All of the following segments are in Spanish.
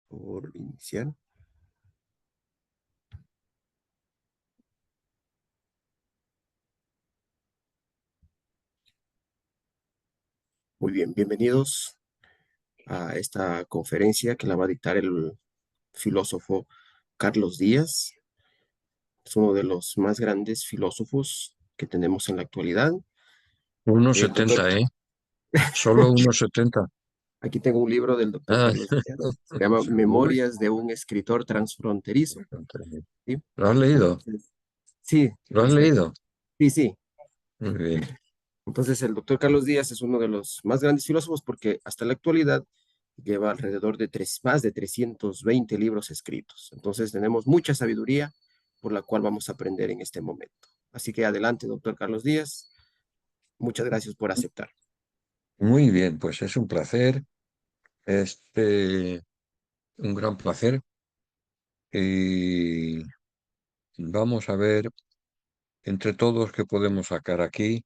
por iniciar. Muy bien, bienvenidos a esta conferencia que la va a dictar el filósofo Carlos Díaz. Es uno de los más grandes filósofos que tenemos en la actualidad. El doctor, 1,70, ¿eh? Solo 1,70. aquí tengo un libro del doctor Ah, Carlos Díaz. Se llama uy, Memorias de un escritor transfronterizo. ¿Sí? ¿lo has leído? Entonces, sí, ¿Lo has este, leído? sí, sí. Muy bien. Entonces, el doctor Carlos Díaz es uno de los más grandes filósofos porque hasta la actualidad lleva alrededor de más de 320 libros escritos. Entonces, tenemos mucha sabiduría por la cual vamos a aprender en este momento. Así que adelante, doctor Carlos Díaz. Muchas gracias por aceptar. Muy bien, pues es un placer, este, un gran placer. Y vamos a ver entre todos qué podemos sacar aquí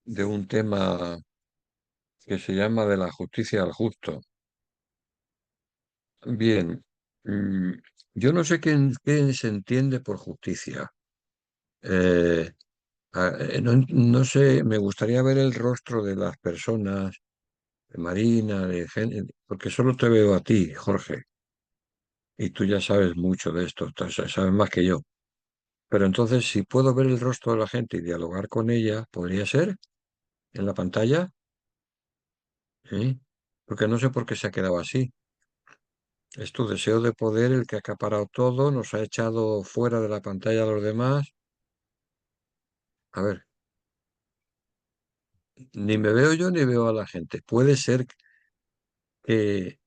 de un tema que se llama de la justicia al justo. Bien, mm, yo no sé qué se entiende por justicia. Eh, no sé, me gustaría ver el rostro de las personas, de Marina, porque solo te veo a ti, Jorge, y tú ya sabes mucho de esto, sabes más que yo. Pero entonces, si puedo ver el rostro de la gente y dialogar con ella, ¿podría ser en la pantalla? ¿Sí? Porque no sé por qué se ha quedado así. Es tu deseo de poder el que ha acaparado todo, nos ha echado fuera de la pantalla a los demás. A ver, ni me veo yo ni veo a la gente. Puede ser que,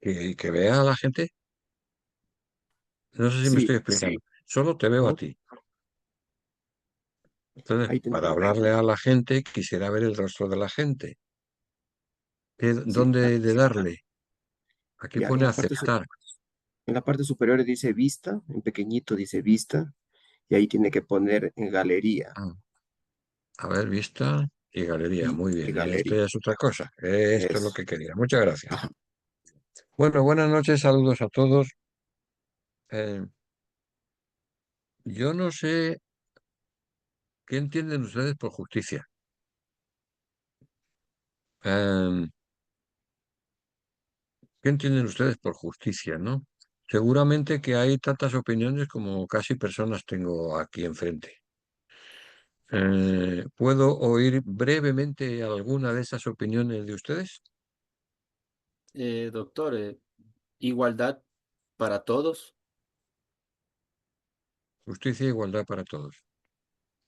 que vea a la gente. No sé si me Sí, estoy explicando. Solo te veo a ¿no? ti. Entonces, Ahí para tendría, hablarle a la gente, quisiera ver el rostro de la gente. sí, ¿Dónde de darle? Aquí ya, pone aceptar. en la parte superior dice vista, en pequeñito dice vista, y ahí tiene que poner en galería Ah, a ver, vista y galería. Muy y bien. Esto galería. ya es otra cosa. Esto es lo Eso. que quería. Muchas gracias. Ajá. Bueno, buenas noches, saludos a todos. Eh, yo no sé qué entienden ustedes por justicia. Eh, ¿Qué entienden ustedes por justicia, no? Seguramente que hay tantas opiniones como casi personas tengo aquí enfrente. ¿Puedo oír brevemente alguna de esas opiniones de ustedes? Doctor, igualdad para todos. Justicia e igualdad para todos.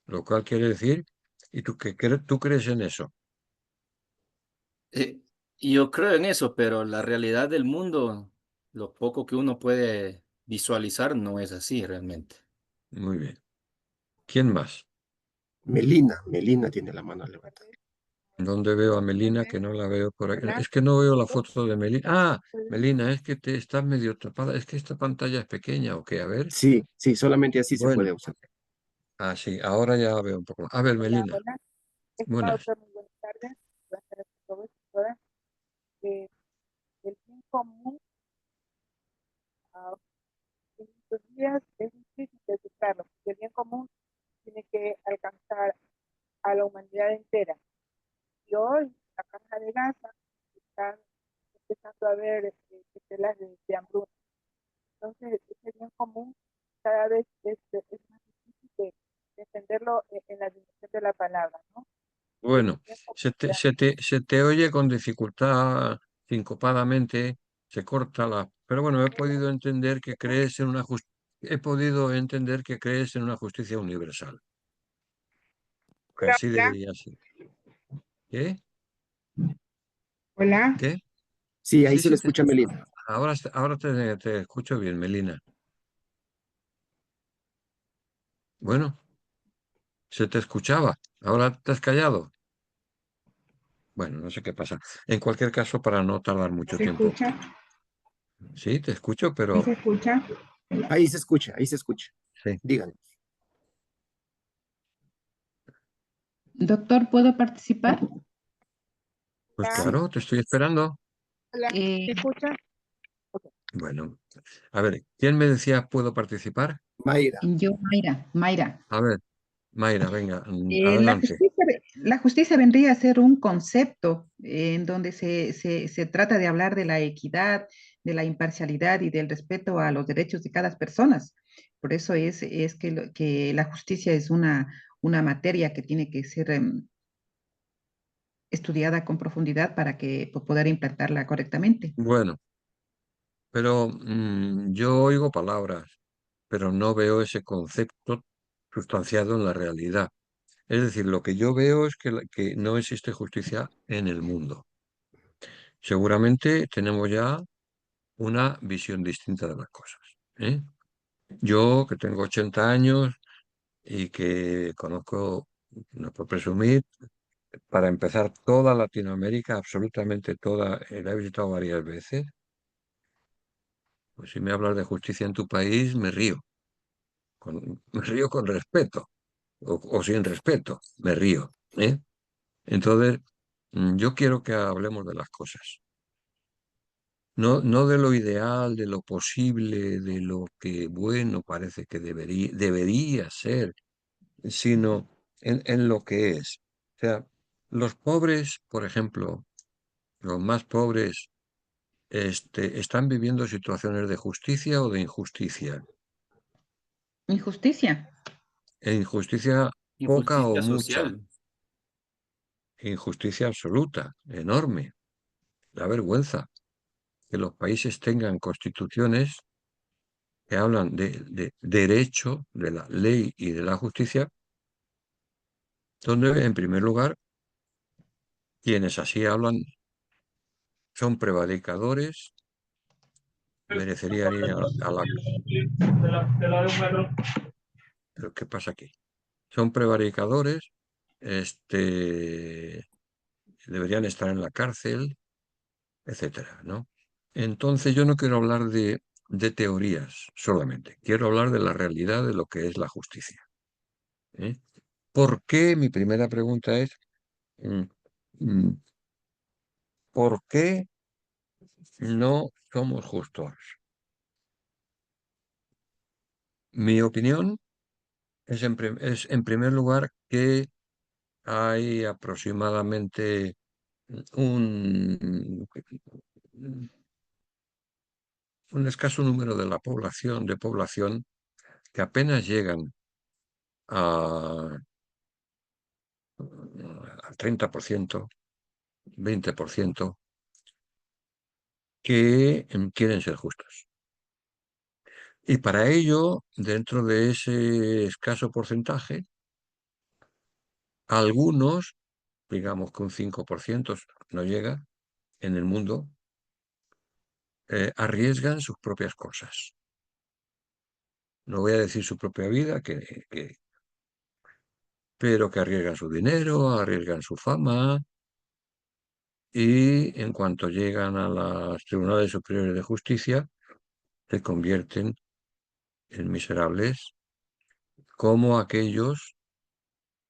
Lo cual quiere decir, ¿y tú crees en eso? Eh, y yo creo en eso, pero la realidad del mundo, lo poco que uno puede visualizar, no es así realmente. Muy bien. ¿Quién más? Melina tiene la mano levantada. ¿Dónde veo a Melina? Que no la veo por aquí. Es que no veo la foto de Melina. Ah, Melina, es que te estás medio tapada. Es que esta pantalla es pequeña, ¿o qué? A ver. Sí, sí, solamente así se Bueno, puede usar. sí, ahora ya veo un poco más. A ver, Hola, Melina, hola. Estimado buenas. doctor, muy buenas tardes. Buenas tardes a todos y todas. Eh, el bien común ah, en estos días es difícil detectarlo, porque el bien común tiene que alcanzar a la humanidad entera. Y hoy la Franja de Gaza están empezando a ver telas de hambruna. Entonces, ese bien común cada vez es más difícil de entenderlo en la dimensión de la palabra, ¿no? El Bueno, bien común se te oye con dificultad, sincopadamente, se corta la. Pero bueno, he podido entender que crees en una justicia universal, que Hola, así hola, debería ser. ¿Qué? hola. ¿Qué? Sí, ahí Sí, se le sí, escucha a Melina. ahora te escucho bien, Melina. Bueno, se te escuchaba, ahora te has callado. Bueno, no sé qué pasa. En cualquier caso, para no tardar mucho ¿Se tiempo. escucha? Sí, te escucho, ¿Sí pero se escucha? Ahí se escucha, ahí se escucha. sí. Díganme. Doctor, ¿puedo participar? Pues Hola, Sí, claro, te estoy esperando. hola. Eh, ¿Se escucha? Ok. Bueno, a ver, ¿quién me decía puedo participar? Mayra, Yo, Mayra. A ver, Mayra, venga, La adelante. justicia, la justicia vendría a ser un concepto en donde se trata de hablar de la equidad, de la imparcialidad y del respeto a los derechos de cada persona. Por eso es que, que la justicia es una materia que tiene que ser estudiada con profundidad para que poder implantarla correctamente. Bueno, pero yo oigo palabras, pero no veo ese concepto sustanciado en la realidad. Es decir, lo que yo veo es que no existe justicia en el mundo. Seguramente tenemos ya una visión distinta de las cosas, ¿eh? Yo, que tengo 80 años y que conozco, no por presumir, para empezar, toda Latinoamérica, absolutamente toda, la he visitado varias veces, pues si me hablas de justicia en tu país, me río. Me río con respeto o sin respeto, me río, ¿eh? Entonces, yo quiero que hablemos de las cosas. No de lo ideal, de lo posible, de lo que, bueno, parece que debería ser, sino en lo que es. O sea, los pobres, por ejemplo, los más pobres, están viviendo situaciones de justicia o de injusticia. Injusticia. E injusticia poca o Injusticia mucha, social. injusticia absoluta, enorme. Da vergüenza que los países tengan constituciones que hablan de derecho, de la ley y de la justicia, donde, en primer lugar, quienes así hablan son prevaricadores, merecerían ir a la... ¿Pero qué pasa aquí? Son prevaricadores, deberían estar en la cárcel, etcétera, ¿no? Entonces yo no quiero hablar de teorías solamente, quiero hablar de la realidad de lo que es la justicia, ¿eh? ¿Por qué? Mi primera pregunta es, mm, mm, ¿por qué no somos justos? Mi opinión es en primer lugar que hay aproximadamente un, un escaso número de población que apenas llegan a, al 30%, 20%, que quieren ser justos. Y para ello, dentro de ese escaso porcentaje, algunos, digamos que un 5% no llega en el mundo, arriesgan sus propias cosas. No voy a decir su propia vida, pero que arriesgan su dinero, arriesgan su fama, y en cuanto llegan a los tribunales superiores de justicia, se convierten en miserables como aquellos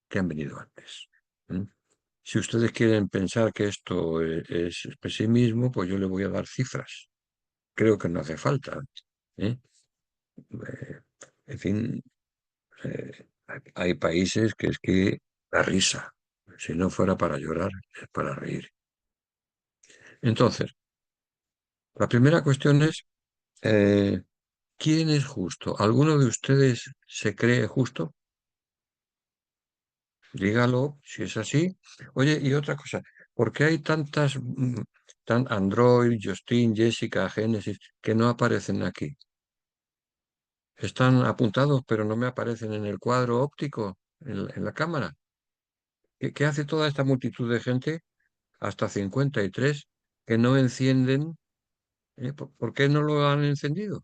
que han venido antes. ¿Mm? Si ustedes quieren pensar que esto es pesimismo, pues yo le voy a dar cifras. Creo que no hace falta, ¿eh? Eh, en fin, hay países que es que da risa. Si no fuera para llorar, es para reír. Entonces, la primera cuestión es, eh, ¿quién es justo? ¿Alguno de ustedes se cree justo? Dígalo, si es así. Oye, y otra cosa, ¿por qué hay tantas, tan Android, Justin, Jessica, Genesis, que no aparecen aquí? Están apuntados, pero no me aparecen en el cuadro óptico, en la cámara. ¿Qué hace toda esta multitud de gente, hasta 53, que no encienden? ¿Por qué no lo han encendido?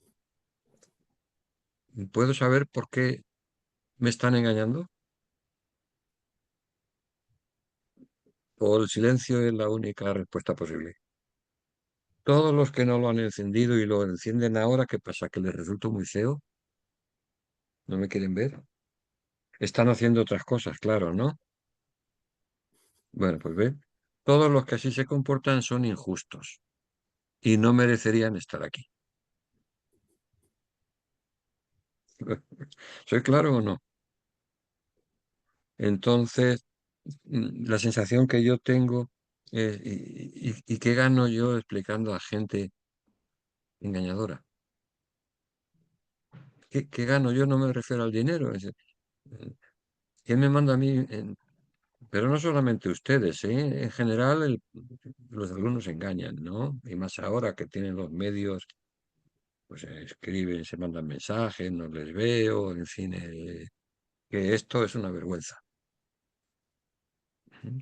¿Puedo saber por qué me están engañando? ¿O el silencio es la única respuesta posible? Todos los que no lo han encendido y lo encienden ahora, ¿qué pasa? ¿Que les resulta muy feo? ¿No me quieren ver? Están haciendo otras cosas, claro, ¿no? Bueno, pues ve, todos los que así se comportan son injustos y no merecerían estar aquí. ¿Soy claro o no? Entonces, la sensación que yo tengo es, ¿y qué gano yo explicando a gente engañadora? ¿Qué gano? Yo no me refiero al dinero. ¿Quién me manda a mí? Pero no solamente ustedes, ¿eh? En general, los alumnos engañan, ¿no? Y más ahora que tienen los medios, pues escriben, se mandan mensajes, no les veo, en fin, que esto es una vergüenza. ¿Mm?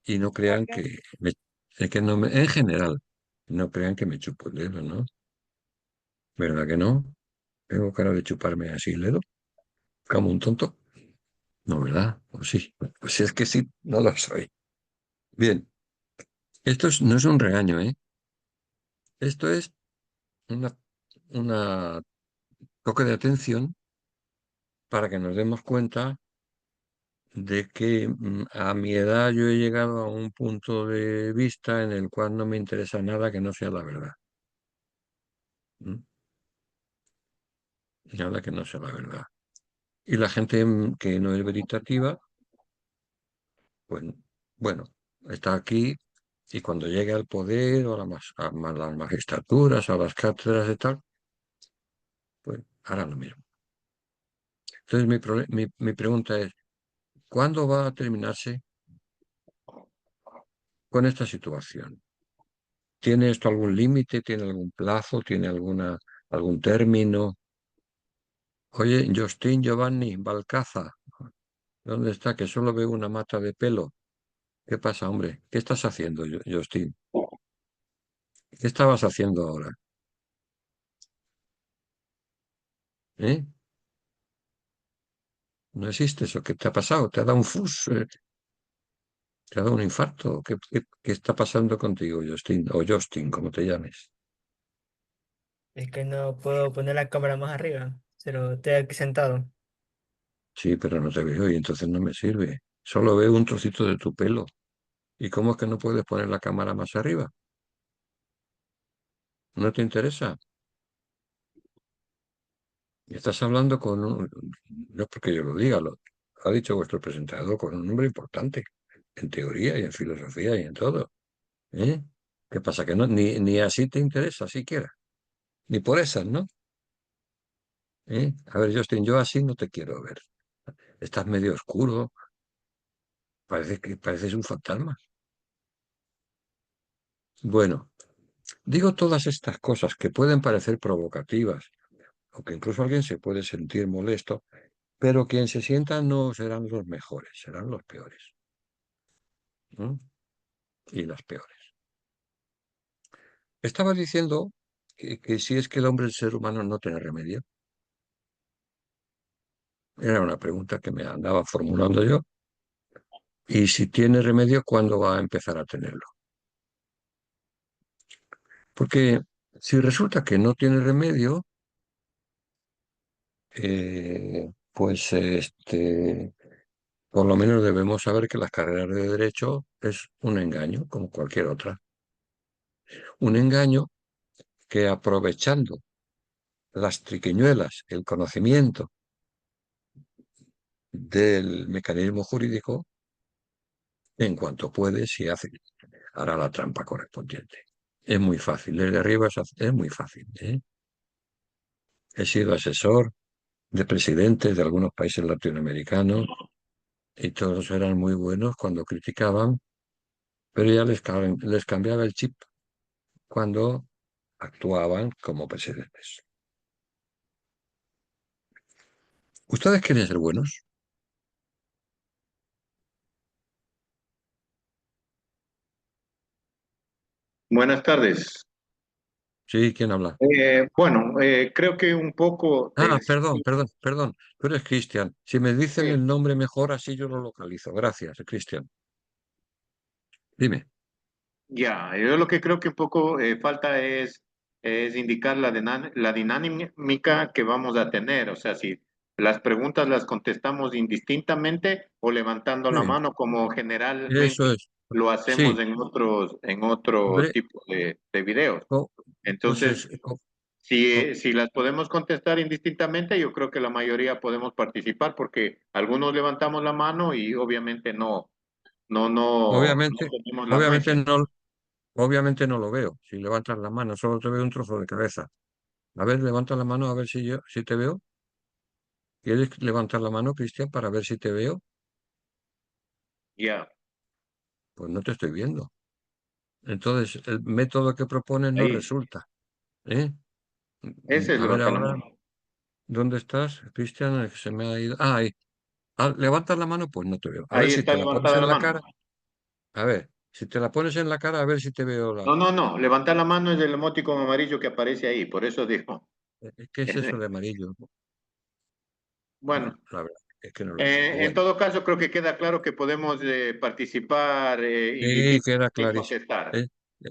Y no crean También, que no en general, no crean que me chupo el dedo, ¿no? ¿Verdad que no? ¿Tengo cara de chuparme así el dedo? ¿Como un tonto? No, ¿verdad? Pues sí. Pues si es que sí, no lo soy. Bien, no es un regaño, ¿eh? Esto es una, una toque de atención para que nos demos cuenta de que a mi edad yo he llegado a un punto de vista en el cual no me interesa nada que no sea la verdad. ¿Mm? Nada que no sea la verdad. Y la gente que no es veritativa, pues bueno, está aquí y cuando llegue al poder o a las magistraturas, a las cátedras y tal, pues hará lo mismo. Entonces mi pregunta es, ¿cuándo va a terminarse con esta situación? ¿Tiene esto algún límite? ¿Tiene algún plazo? ¿Tiene algún término? Oye, Justin Giovanni Balcaza, ¿dónde está? Que solo veo una mata de pelo. ¿Qué pasa, hombre? ¿Qué estás haciendo, Justin? ¿Qué estabas haciendo ahora? ¿Eh? ¿No existe eso? ¿Qué te ha pasado? ¿Te ha dado un fus? ¿Te ha dado un infarto? ¿Qué está pasando contigo, Justin? O Justin, como te llames. Es que no puedo poner la cámara más arriba, pero estoy aquí sentado. Sí, pero no te veo y entonces no me sirve. Solo veo un trocito de tu pelo. ¿Y cómo es que no puedes poner la cámara más arriba? ¿No te interesa? Estás hablando no es porque yo lo diga, lo ha dicho vuestro presentador, con un hombre importante, en teoría y en filosofía y en todo. ¿Eh? ¿Qué pasa? Que no, ni así te interesa siquiera. Ni por esas, ¿no? ¿Eh? A ver, Justin, yo así no te quiero ver. Estás medio oscuro, parece que pareces un fantasma. Bueno, digo todas estas cosas que pueden parecer provocativas, o que incluso alguien se puede sentir molesto, pero quien se sienta no serán los mejores, serán los peores. ¿No? Y las peores. Estaba diciendo que si es que el hombre, el ser humano, no tiene remedio. Era una pregunta que me andaba formulando yo. Y si tiene remedio, ¿cuándo va a empezar a tenerlo? Porque si resulta que no tiene remedio, pues por lo menos debemos saber que las carreras de derecho es un engaño, como cualquier otra. Un engaño que aprovechando las triquiñuelas, el conocimiento del mecanismo jurídico, en cuanto puede, si hace, hará la trampa correspondiente. Es muy fácil, desde arriba es muy fácil, ¿eh? He sido asesor de presidentes de algunos países latinoamericanos y todos eran muy buenos cuando criticaban, pero ya les cambiaba el chip cuando actuaban como presidentes. ¿Ustedes quieren ser buenos? Buenas tardes. Sí, ¿quién habla? Bueno, creo que un poco Ah, perdón. Tú eres Cristian. Si me dicen sí, el nombre mejor, así yo lo localizo. Gracias, Cristian. Dime. ya, yo lo que creo que un poco falta es indicar la dinámica que vamos a tener. O sea, si las preguntas las contestamos indistintamente o levantando la Sí, mano como eso generalmente es. lo hacemos Sí, en otro hombre, tipo de videos. co- pues Entonces, Si las podemos contestar indistintamente, yo creo que la mayoría podemos participar porque algunos levantamos la mano y obviamente no Obviamente, tenemos la obviamente anuencia. no, obviamente no lo veo. Si levantas la mano, solo te veo un trozo de cabeza. A ver, levanta la mano a ver si te veo. ¿Quieres levantar la mano, Cristian, para ver si te veo? Ya, Pues no te estoy viendo. Entonces, el método que propones no ahí, resulta. ¿Eh? ese es A ver levantar la ahora, mano. ¿dónde estás, Cristian? Se me ha ido. Ah, ahí. Ah, levantas la mano, pues no te veo. A ver Ahí si está te la pones levantada en la la mano. cara. A ver, si te la pones en la cara, a ver si te veo No, levantar la mano es el emoticon amarillo que aparece ahí, por eso digo. ¿Qué es eso de amarillo? No, Bueno, la verdad es que no lo entiendo. en Bueno, todo caso, creo que queda claro que podemos participar sí, queda indistintamente y clarísimo. contestar.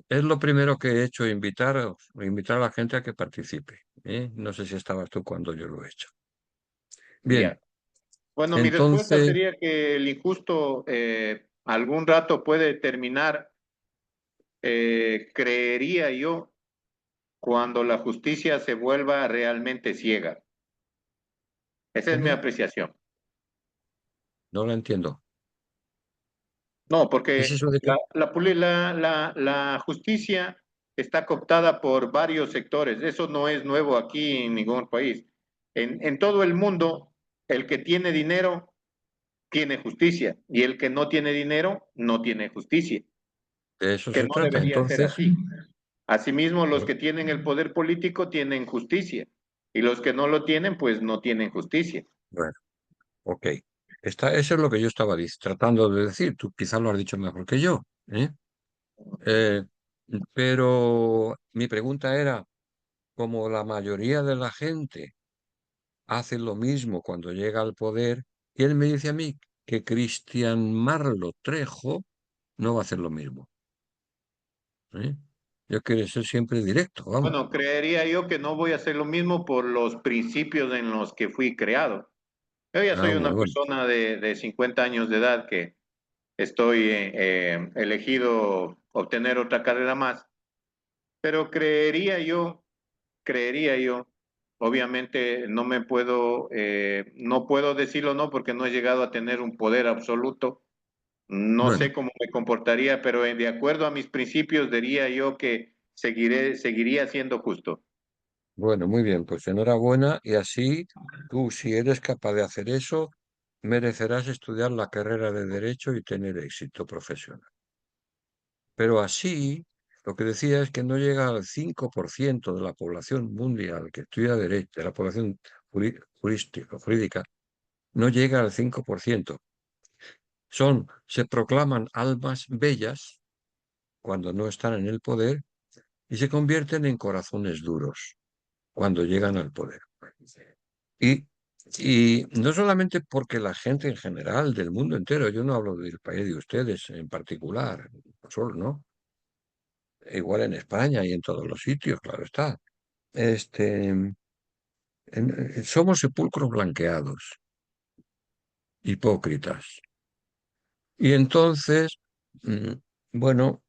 Es lo primero que he hecho, invitar a la gente a que participe. ¿Eh? No sé si estabas tú cuando yo lo he hecho. Bien, Ya. Bueno, mi respuesta entonces, sería que el injusto algún rato puede terminar, creería yo, cuando la justicia se vuelva realmente ciega. Esa es mi ¿cómo? apreciación. No lo entiendo. No, ¿Qué es porque eso de que? la justicia está cooptada por varios sectores. Eso no es nuevo aquí en ningún país. En todo el mundo, el que tiene dinero tiene justicia y el que no tiene dinero no tiene justicia, De eso que se no trata. debería ser Entonces, así. Asimismo, los bueno, que tienen el poder político tienen justicia y los que no lo tienen, pues no tienen justicia. bueno, ok. Eso es lo que yo estaba tratando de decir. Tú quizás lo has dicho mejor que yo. ¿Eh? Eh, pero mi pregunta era, como la mayoría de la gente hace lo mismo cuando llega al poder, y él me dice a mí que Cristian Marlo Trejo no va a hacer lo mismo. ¿Eh? Yo quiero ser siempre directo, vamos. Bueno, creería yo que no voy a hacer lo mismo por los principios en los que fui creado. Yo ya Ah, soy muy una bueno. persona de 50 años de edad que estoy elegido obtener otra carrera más, pero creería yo, obviamente no puedo decirlo no porque no he llegado a tener un poder absoluto, no sé Bueno, cómo me comportaría, pero de acuerdo a mis principios diría yo que seguiría siendo justo. bueno, muy bien. Pues enhorabuena y así tú, si eres capaz de hacer eso, merecerás estudiar la carrera de Derecho y tener éxito profesional. Pero así, lo que decía es que no llega al 5% de la población mundial que estudia Derecho, de la población jurídica, no llega al 5%. Se proclaman almas bellas cuando no están en el poder y se convierten en corazones duros cuando llegan al poder. Y, y no solamente porque la gente en general del mundo entero, yo no hablo del país de ustedes en particular, solo, ¿no? Igual en España y en todos los sitios, claro está. Somos sepulcros blanqueados, hipócritas. Y entonces, mm, bueno,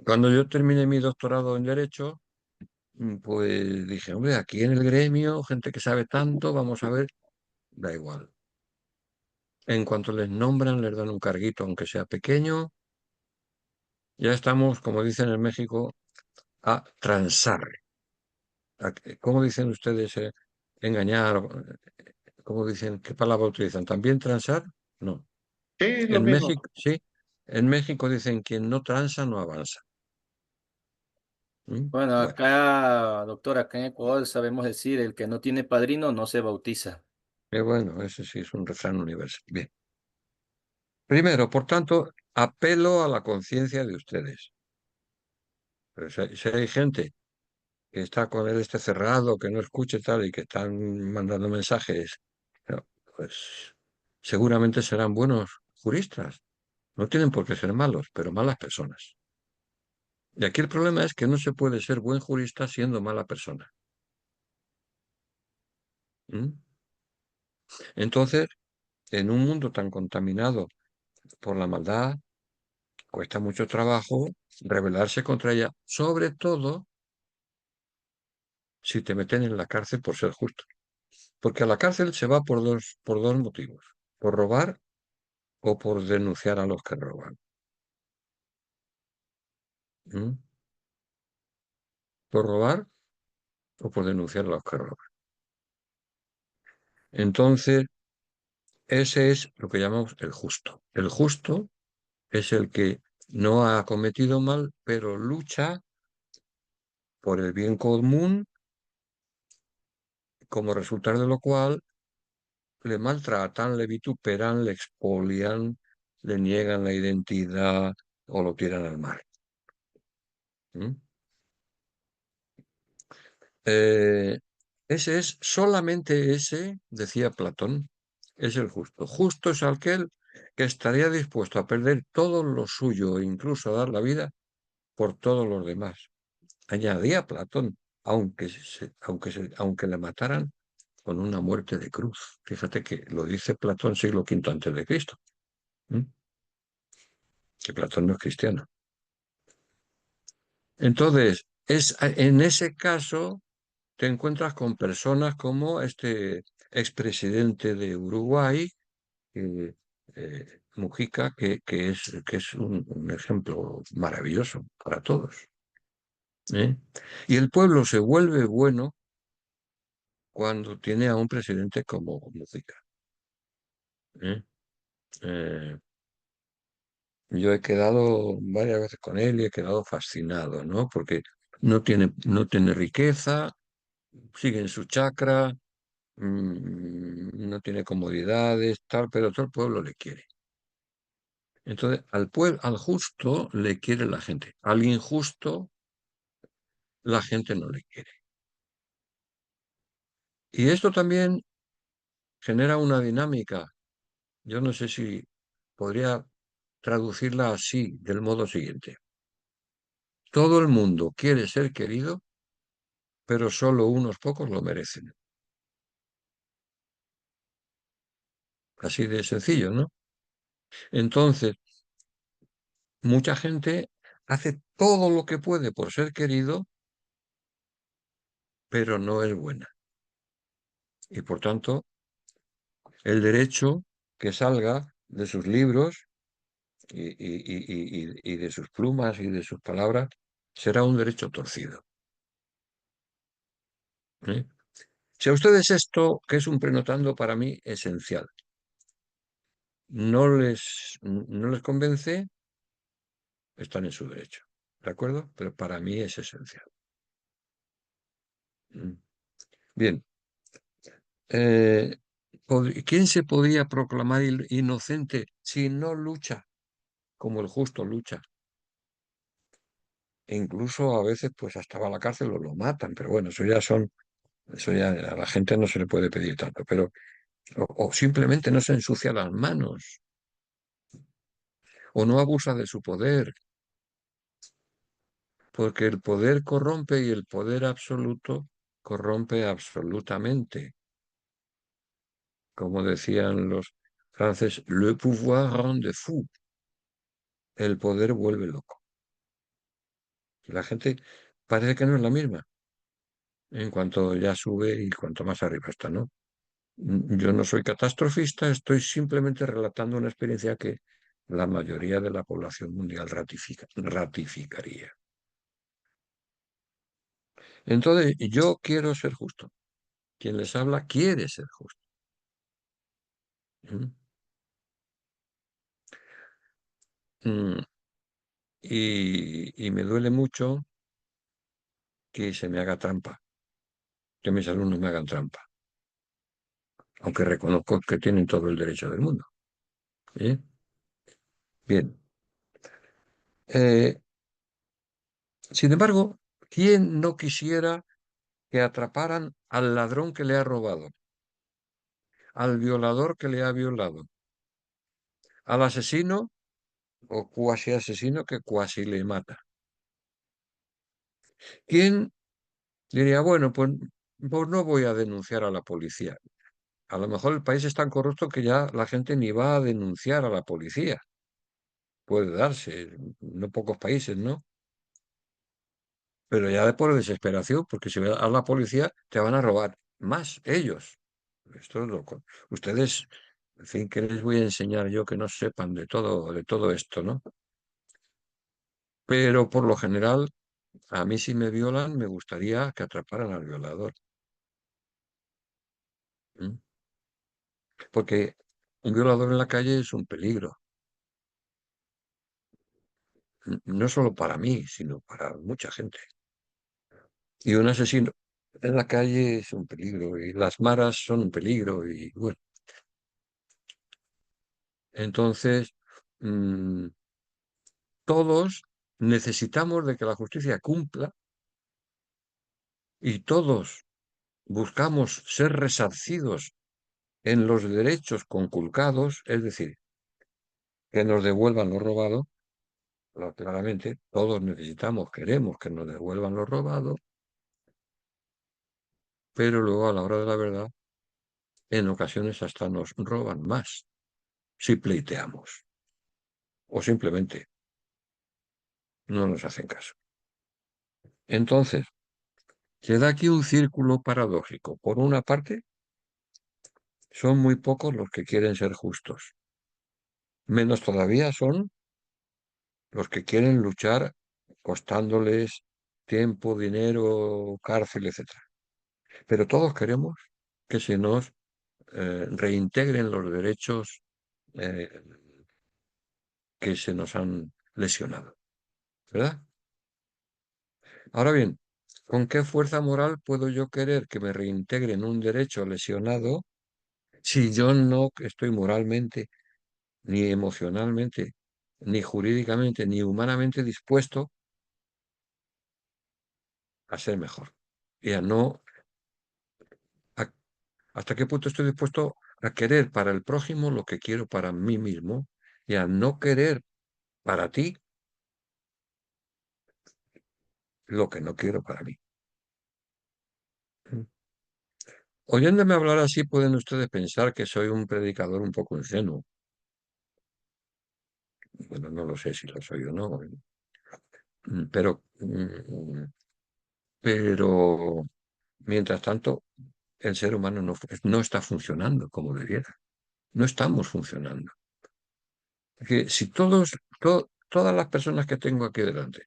cuando yo terminé mi doctorado en Derecho, pues dije, hombre, aquí en el gremio, gente que sabe tanto, vamos a ver, da igual. En cuanto les nombran, les dan un carguito, aunque sea pequeño, ya estamos, como dicen en México, a transar. ¿Cómo dicen ustedes engañar? ¿Cómo dicen? ¿Qué palabra utilizan? ¿También transar? No. Sí, es lo En mismo. México, sí. En México dicen quien no transa no avanza. ¿Mm? Bueno, Bueno, acá, doctor, acá en Ecuador sabemos decir, el que no tiene padrino no se bautiza. qué bueno, ese sí es un refrán universal. Bien. Primero, por tanto, apelo a la conciencia de ustedes. Pero si hay gente que está con él cerrado, que no escuche tal y que están mandando mensajes, no, pues seguramente serán buenos juristas. No tienen por qué ser malos, pero malas personas. Y aquí el problema es que no se puede ser buen jurista siendo mala persona. ¿Mm? Entonces, en un mundo tan contaminado por la maldad, cuesta mucho trabajo rebelarse contra ella, sobre todo si te meten en la cárcel por ser justo. Porque a la cárcel se va por dos motivos, por robar o por denunciar a los que roban. ¿Mm? Por robar o por denunciar a los que roban. Entonces, ese es lo que llamamos el justo. El justo es el que no ha cometido mal, pero lucha por el bien común, como resultado de lo cual le maltratan, le vituperan, le expolian, le niegan la identidad o lo tiran al mar. ¿Mm? Solamente ese, decía Platón, es el justo. Justo es aquel que estaría dispuesto a perder todo lo suyo e incluso a dar la vida por todos los demás. Añadía Platón, aunque le mataran con una muerte de cruz. Fíjate que lo dice Platón siglo V antes de Cristo. Que Platón no es cristiano. Entonces, en ese caso te encuentras con personas como este expresidente de Uruguay, Mujica, que es un ejemplo maravilloso para todos. ¿Eh? Y el pueblo se vuelve bueno cuando tiene a un presidente como Mujica. ¿Eh? Eh, yo he quedado varias veces con él y he quedado fascinado, ¿no? Porque no tiene riqueza, sigue en su chacra, no tiene comodidades, tal, pero todo el pueblo le quiere. Entonces, al justo le quiere la gente. Al injusto, la gente no le quiere. Y esto también genera una dinámica. Yo no sé si podría traducirla así, del modo siguiente. Todo el mundo quiere ser querido, pero solo unos pocos lo merecen. Así de sencillo, ¿no? Entonces, mucha gente hace todo lo que puede por ser querido, pero no es buena. Y por tanto, el derecho que salga de sus libros y de sus plumas y de sus palabras será un derecho torcido. ¿Eh? Si a ustedes esto, que es un prenotando para mí esencial, no les convence, están en su derecho. ¿De acuerdo? Pero para mí es esencial. Bien. ¿Quién se podía proclamar inocente si no lucha como el justo lucha? E incluso a veces, pues hasta va a la cárcel o lo matan, pero bueno, eso ya a la gente no se le puede pedir tanto, pero o simplemente no se ensucia las manos, o no abusa de su poder, porque el poder corrompe y el poder absoluto corrompe absolutamente. Como decían los franceses, le pouvoir rend fou. El poder vuelve loco. La gente parece que no es la misma en cuanto ya sube y cuanto más arriba está, ¿no? Yo no soy catastrofista, estoy simplemente relatando una experiencia que la mayoría de la población mundial ratificaría. Entonces, yo quiero ser justo. Quien les habla quiere ser justo. ¿Mm? Mm, y me duele mucho que se me haga trampa, que mis alumnos me hagan trampa, aunque reconozco que tienen todo el derecho del mundo. ¿Eh? Bien. Sin embargo, ¿quién no quisiera que atraparan al ladrón que le ha robado, al violador que le ha violado, al asesino o cuasi asesino que cuasi le mata? ¿Quién diría, bueno, pues no voy a denunciar a la policía? A lo mejor el país es tan corrupto que ya la gente ni va a denunciar a la policía. Puede darse, no pocos países, ¿no? pero ya de por desesperación, porque si vas a la policía te van a robar más ellos. Esto es loco. Ustedes, en fin, ¿qué les voy a enseñar yo que no sepan de todo esto, ¿no? Pero por lo general, a mí si me violan, me gustaría que atraparan al violador. ¿Mm? Porque un violador en la calle es un peligro. No solo para mí, sino para mucha gente. Y un asesino en la calle es un peligro, y las maras son un peligro, y bueno, entonces mm, todos necesitamos de que la justicia cumpla y todos buscamos ser resarcidos en los derechos conculcados, es decir, que nos devuelvan lo robado. Claramente, todos necesitamos, queremos que nos devuelvan lo robado, pero luego a la hora de la verdad, en ocasiones hasta nos roban más si pleiteamos o simplemente no nos hacen caso. Entonces, se da aquí un círculo paradójico. Por una parte, son muy pocos los que quieren ser justos. Menos todavía son los que quieren luchar costándoles tiempo, dinero, cárcel, etc. Pero todos queremos que se nos reintegren los derechos eh, que se nos han lesionado, ¿verdad? Ahora bien, ¿con qué fuerza moral puedo yo querer que me reintegren un derecho lesionado si yo no estoy moralmente, ni emocionalmente, ni jurídicamente, ni humanamente dispuesto a ser mejor? Y a no, a- ¿hasta qué punto estoy dispuesto a querer para el prójimo lo que quiero para mí mismo y a no querer para ti lo que no quiero para mí? ¿Mm? Oyéndome hablar así, pueden ustedes pensar que soy un predicador un poco ingenuo. Bueno, no lo sé si lo soy o no, pero mientras tanto, el ser humano no está funcionando como debiera. No estamos funcionando. Que si todas las personas que tengo aquí delante,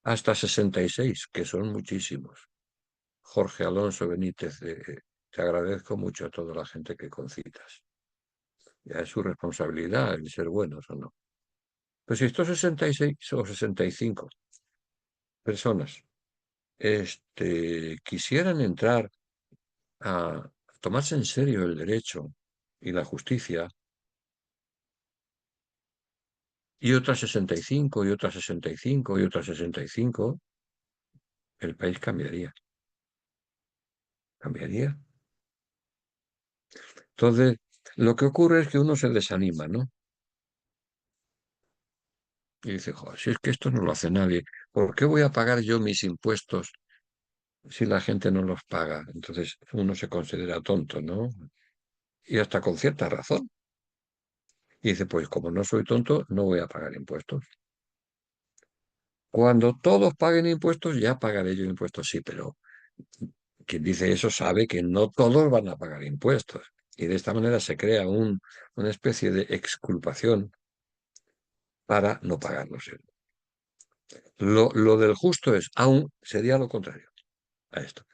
hasta 66, que son muchísimos, Jorge Alonso Benítez, te agradezco mucho a toda la gente que concitas. Ya es su responsabilidad el ser buenos o no. Pues si estos 66 o 65 personas quisieran entrar a tomarse en serio el derecho y la justicia, y otras 65, y otras 65, y otras 65, el país cambiaría. Cambiaría. Entonces, lo que ocurre es que uno se desanima, ¿no? Y dice, joder, si es que esto no lo hace nadie, ¿por qué voy a pagar yo mis impuestos si la gente no los paga? Entonces uno se considera tonto, ¿no? Y hasta con cierta razón. Y dice, pues como no soy tonto, no voy a pagar impuestos. Cuando todos paguen impuestos, ya pagaré yo impuestos, sí, pero quien dice eso sabe que no todos van a pagar impuestos. Y de esta manera se crea una especie de exculpación para no pagarlos. Lo del justo sería lo contrario a esto.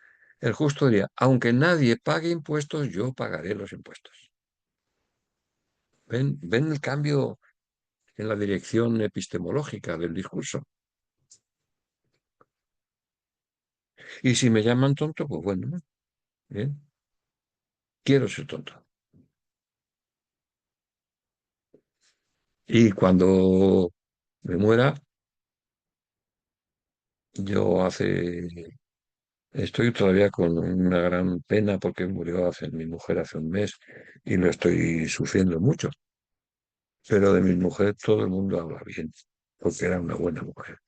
El justo diría, aunque nadie pague impuestos, yo pagaré los impuestos. ¿Ven el cambio en la dirección epistemológica del discurso? Y si me llaman tonto, pues bueno, bien, quiero ser tonto. Y cuando me muera, yo estoy todavía con una gran pena porque murió mi mujer hace un mes y lo estoy sufriendo mucho. Pero de mi mujer todo el mundo habla bien, porque era una buena mujer.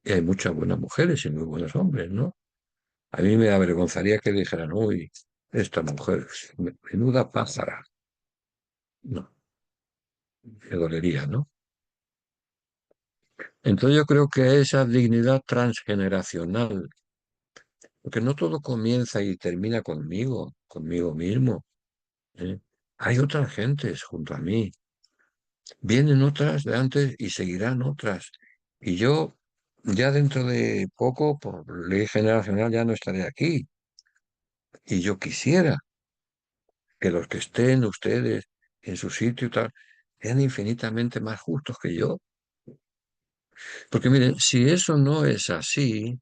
Y hay muchas buenas mujeres y muy buenos hombres, ¿no? A mí me avergonzaría que dijeran, uy, esta mujer, menuda pájara. No, me dolería, ¿no? Entonces yo creo que esa dignidad transgeneracional, porque no todo comienza y termina conmigo mismo, ¿eh? Hay otras gentes junto a mí, vienen otras de antes y seguirán otras. Y yo ya dentro de poco, por ley generacional, ya no estaré aquí. Y yo quisiera que los que estén ustedes en su sitio y tal, sean infinitamente más justos que yo. Porque miren, si eso no es así,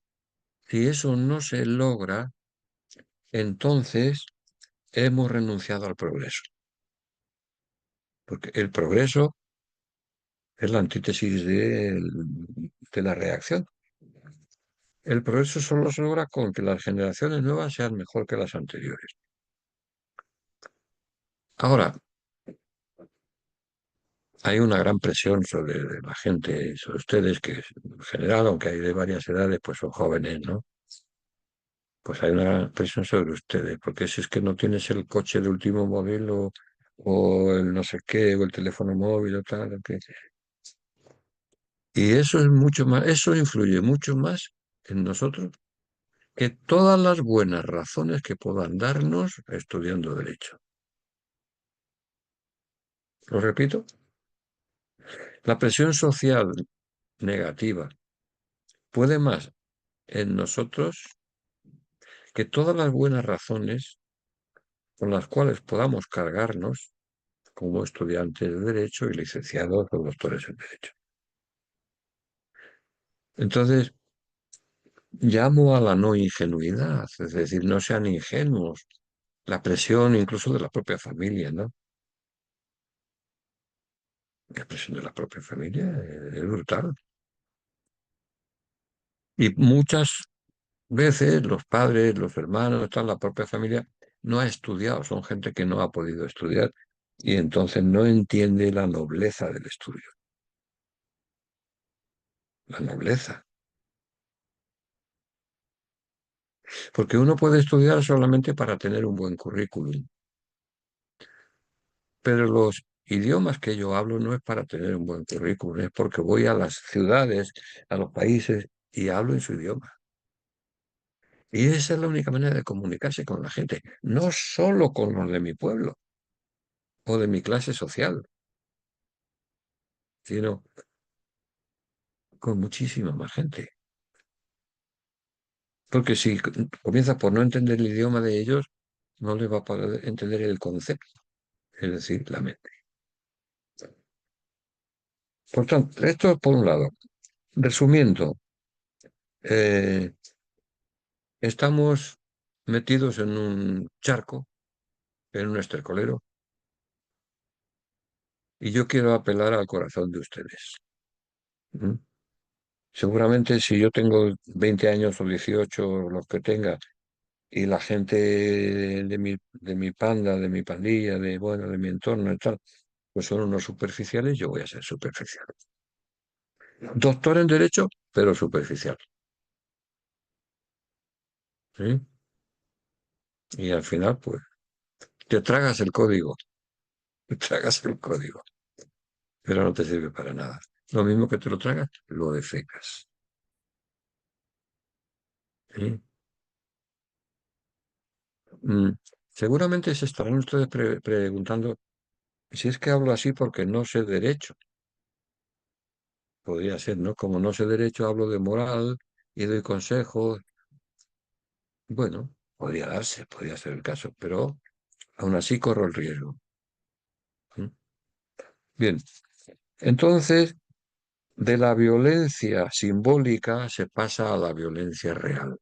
si eso no se logra, entonces hemos renunciado al progreso. Porque el progreso es la antítesis de la reacción. El progreso solo se logra con que las generaciones nuevas sean mejor que las anteriores. Ahora, hay una gran presión sobre la gente, sobre ustedes, que en general, aunque hay de varias edades, pues son jóvenes, ¿no? Pues hay una gran presión sobre ustedes, porque si es que no tienes el coche de último modelo, o el no sé qué, o el teléfono móvil, o tal, y eso es mucho más, eso influye mucho más en nosotros que todas las buenas razones que puedan darnos estudiando derecho. Lo repito, la presión social negativa puede más en nosotros que todas las buenas razones con las cuales podamos cargarnos como estudiantes de derecho y licenciados o doctores en derecho. Entonces, llamo a la no ingenuidad, es decir, no sean ingenuos. La presión incluso de la propia familia, ¿no? La presión de la propia familia es brutal. Y muchas veces los padres, los hermanos, tal, la propia familia no ha estudiado, son gente que no ha podido estudiar y entonces no entiende la nobleza del estudio. La nobleza. Porque uno puede estudiar solamente para tener un buen currículum, pero los idiomas que yo hablo no es para tener un buen currículum, es porque voy a las ciudades, a los países y hablo en su idioma. Y esa es la única manera de comunicarse con la gente, no solo con los de mi pueblo o de mi clase social, sino con muchísima más gente. Porque si comienza por no entender el idioma de ellos, no les va a poder entender el concepto, es decir, la mente. Por tanto, esto por un lado. Resumiendo, eh, estamos metidos en un charco, en un estercolero, y yo quiero apelar al corazón de ustedes. ¿Mm? Seguramente si yo tengo 20 años o 18, los que tenga, y la gente de mi panda, de mi pandilla, bueno, de mi entorno y tal, pues son unos superficiales, yo voy a ser superficial. Doctor en Derecho, pero superficial. ¿Sí? Y al final, pues, te tragas el código, te tragas el código, pero no te sirve para nada. Lo mismo que te lo tragas, lo defecas. ¿Sí? Mm, Seguramente se estarán ustedes preguntando si es que hablo así porque no sé derecho. Podría ser, ¿no? Como no sé derecho, hablo de moral y doy consejos. Bueno, podría ser el caso, pero aún así corro el riesgo. ¿Mm? Bien, entonces, de la violencia simbólica se pasa a la violencia real.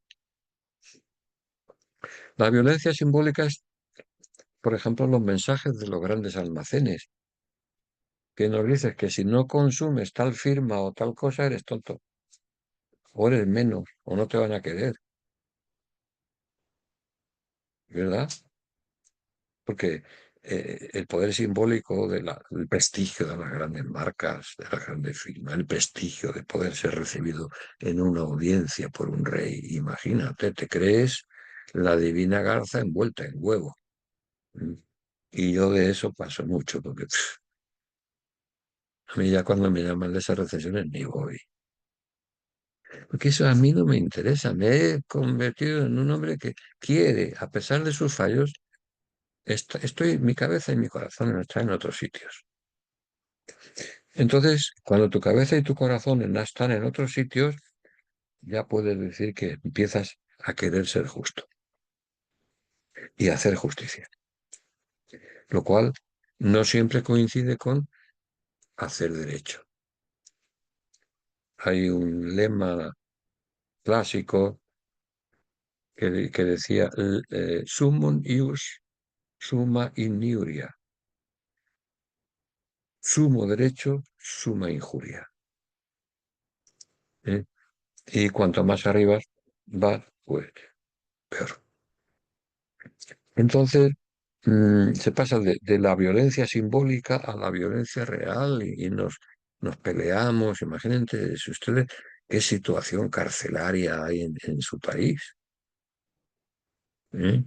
La violencia simbólica es, por ejemplo, los mensajes de los grandes almacenes, que nos dices que si no consumes tal firma o tal cosa, eres tonto, o eres menos, o no te van a querer, ¿verdad? Porque el poder simbólico del prestigio de las grandes marcas, de las grandes firmas, el prestigio de poder ser recibido en una audiencia por un rey, imagínate, te crees la divina garza envuelta en huevo. ¿Mm? Y yo de eso paso mucho, porque A mí ya cuando me llaman de esas recesiones ni voy. Porque eso a mí no me interesa. Me he convertido en un hombre que quiere, a pesar de sus fallos, mi cabeza y mi corazón están en otros sitios. Entonces, cuando tu cabeza y tu corazón están en otros sitios, ya puedes decir que empiezas a querer ser justo y hacer justicia, lo cual no siempre coincide con hacer derecho. Hay un lema clásico que decía summum ius summa injuria, sumo derecho, suma injuria. ¿Eh? Y cuanto más arriba vas, pues peor. Entonces, se pasa de la violencia simbólica a la violencia real y nos peleamos. Imagínense si ustedes qué situación carcelaria hay en su país. ¿Eh?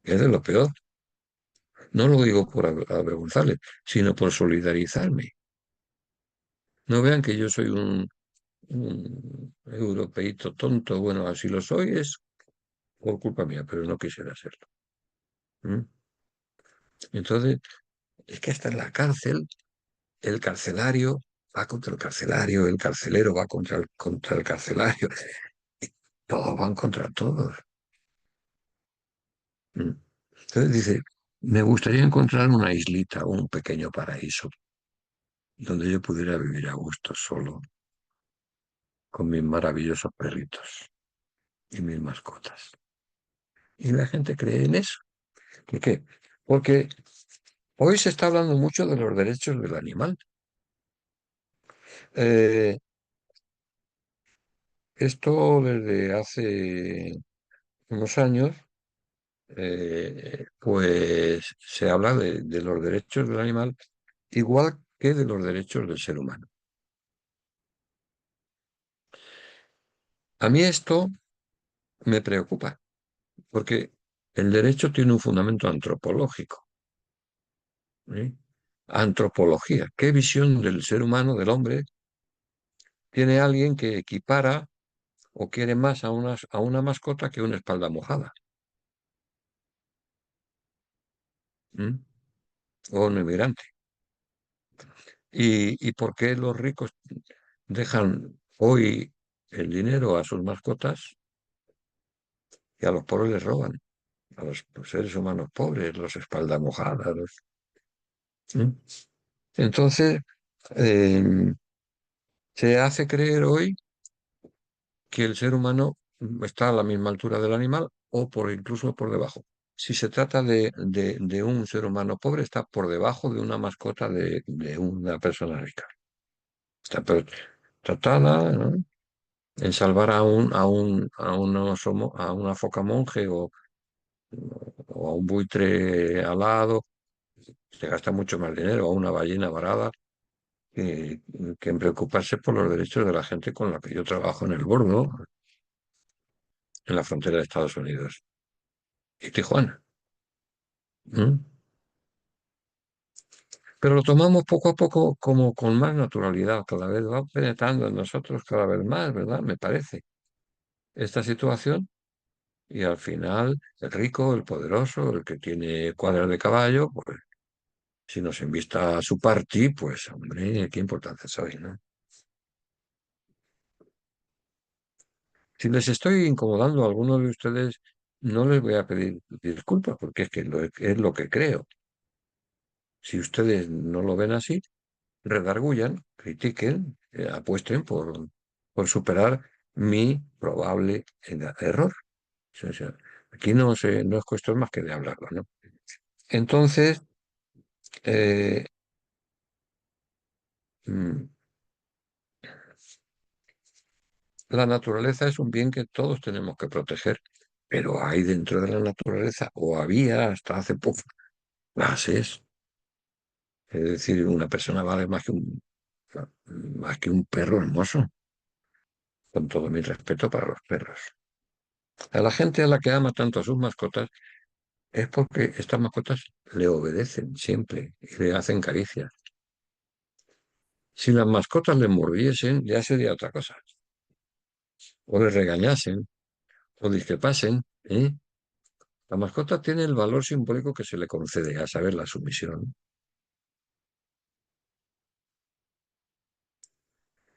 Es de lo peor. No lo digo por avergonzarles, sino por solidarizarme. No vean que yo soy un europeíto tonto. Bueno, así lo soy, es por culpa mía, pero no quisiera serlo. ¿Mm? Entonces, es que hasta en la cárcel, el carcelario va contra el carcelario, el carcelero va contra el carcelario, y todos van contra todos. ¿Mm? Entonces dice, me gustaría encontrar una islita o un pequeño paraíso donde yo pudiera vivir a gusto solo con mis maravillosos perritos y mis mascotas. Y la gente cree en eso. ¿Por qué? Porque hoy se está hablando mucho de los derechos del animal. Eh, Esto desde hace unos años, pues se habla de los derechos del animal igual que de los derechos del ser humano. A mí esto me preocupa, porque el derecho tiene un fundamento antropológico. ¿Eh? Antropología. ¿Qué visión del ser humano, del hombre, tiene alguien que equipara o quiere más a una mascota que una espalda mojada? ¿Mm? O un inmigrante. ¿Y por qué los ricos dejan hoy el dinero a sus mascotas y a los pobres les roban? A los seres humanos pobres, los espalda mojadas. ¿Mm? Entonces, eh, se hace creer hoy que el ser humano está a la misma altura del animal o incluso por debajo. Si se trata de un ser humano pobre, está por debajo de una mascota de una persona rica. Está tratada, ¿no?, en salvar a una foca monje o a un buitre alado, se gasta mucho más dinero, a una ballena varada, que, que en preocuparse por los derechos de la gente con la que yo trabajo en el Bordo, en la frontera de Estados Unidos y Tijuana. ¿Mm? Pero lo tomamos poco a poco como con más naturalidad, cada vez va penetrando en nosotros cada vez más, ¿verdad? Me parece. Esta situación. Y al final, el rico, el poderoso, el que tiene cuadras de caballo, pues si nos invita a su party, pues hombre, qué importante soy, ¿no? Si les estoy incomodando a algunos de ustedes, no les voy a pedir disculpas, porque es que es lo que creo. Si ustedes no lo ven así, redargullan, critiquen, apuesten por superar mi probable error. O sea, aquí no es cuestión más que de hablarlo, ¿no? Entonces, eh, mm, la naturaleza es un bien que todos tenemos que proteger, pero hay dentro de la naturaleza, o había hasta hace poco, gases. Es decir, una persona vale más que un perro hermoso, con todo mi respeto para los perros. A la gente a la que ama tanto a sus mascotas es porque estas mascotas le obedecen siempre y le hacen caricias. Si las mascotas le mordiesen, ya sería otra cosa. O le regañasen, o discrepasen, ¿eh? La mascota tiene el valor simbólico que se le concede, a saber, la sumisión.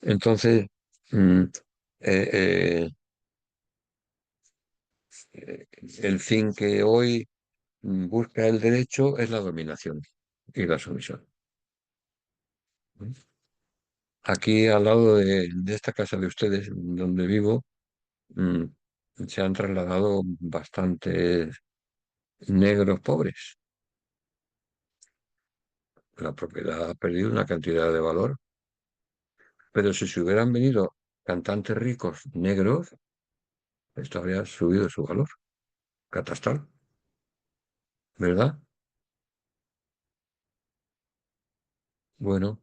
Entonces, mm, eh, eh, el fin que hoy busca el derecho es la dominación y la sumisión. Aquí al lado de esta casa de ustedes, donde vivo, mm, se han trasladado bastantes negros pobres. La propiedad ha perdido una cantidad de valor, pero si se hubieran venido cantantes ricos negros, esto habría subido su valor catastral, ¿verdad? Bueno,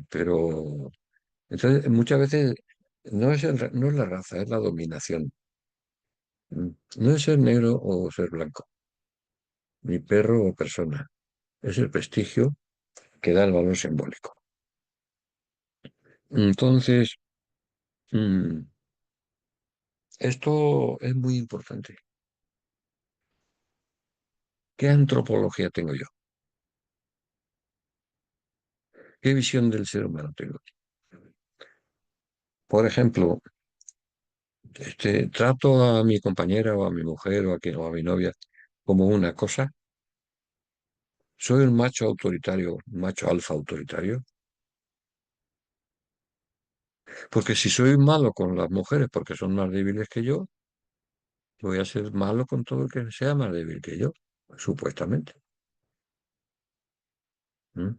pero entonces muchas veces no es la raza, es la dominación. No es ser negro o ser blanco, ni perro o persona, es el prestigio que da el valor simbólico. Entonces, mm, esto es muy importante. ¿Qué antropología tengo yo? ¿Qué visión del ser humano tengo? Por ejemplo, trato a mi compañera o a mi mujer o a mi novia como una cosa. ¿Soy un macho autoritario, un macho alfa autoritario? Porque si soy malo con las mujeres porque son más débiles que yo, voy a ser malo con todo el que sea más débil que yo, supuestamente. ¿Mm?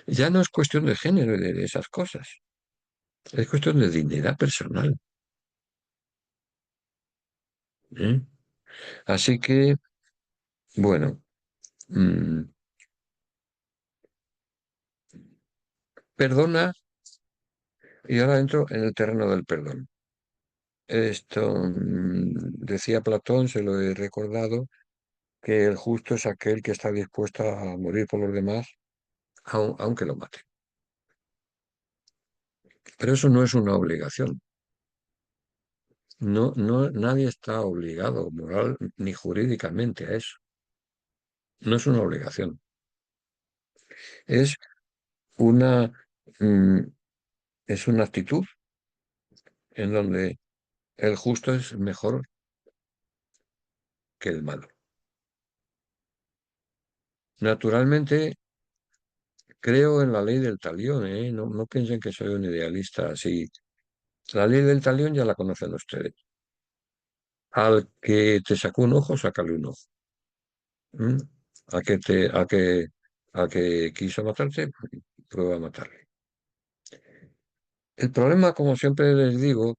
Ya no es cuestión de género y de esas cosas, es cuestión de dignidad personal. ¿Eh? Así que, bueno, mm, perdona, y ahora entro en el terreno del perdón. Esto, decía Platón, se lo he recordado, que el justo es aquel que está dispuesto a morir por los demás, aunque lo mate. Pero eso no es una obligación. No, no, nadie está obligado moral ni jurídicamente a eso. No es una obligación. Es una, mm, es una actitud en donde el justo es mejor que el malo. Naturalmente, creo en la ley del talión, ¿eh? No, no piensen que soy un idealista así. La ley del talión ya la conocen ustedes. Al que te sacó un ojo, sácale un ojo. ¿Mm? A que a que quiso matarte, prueba a matarle. El problema, como siempre les digo,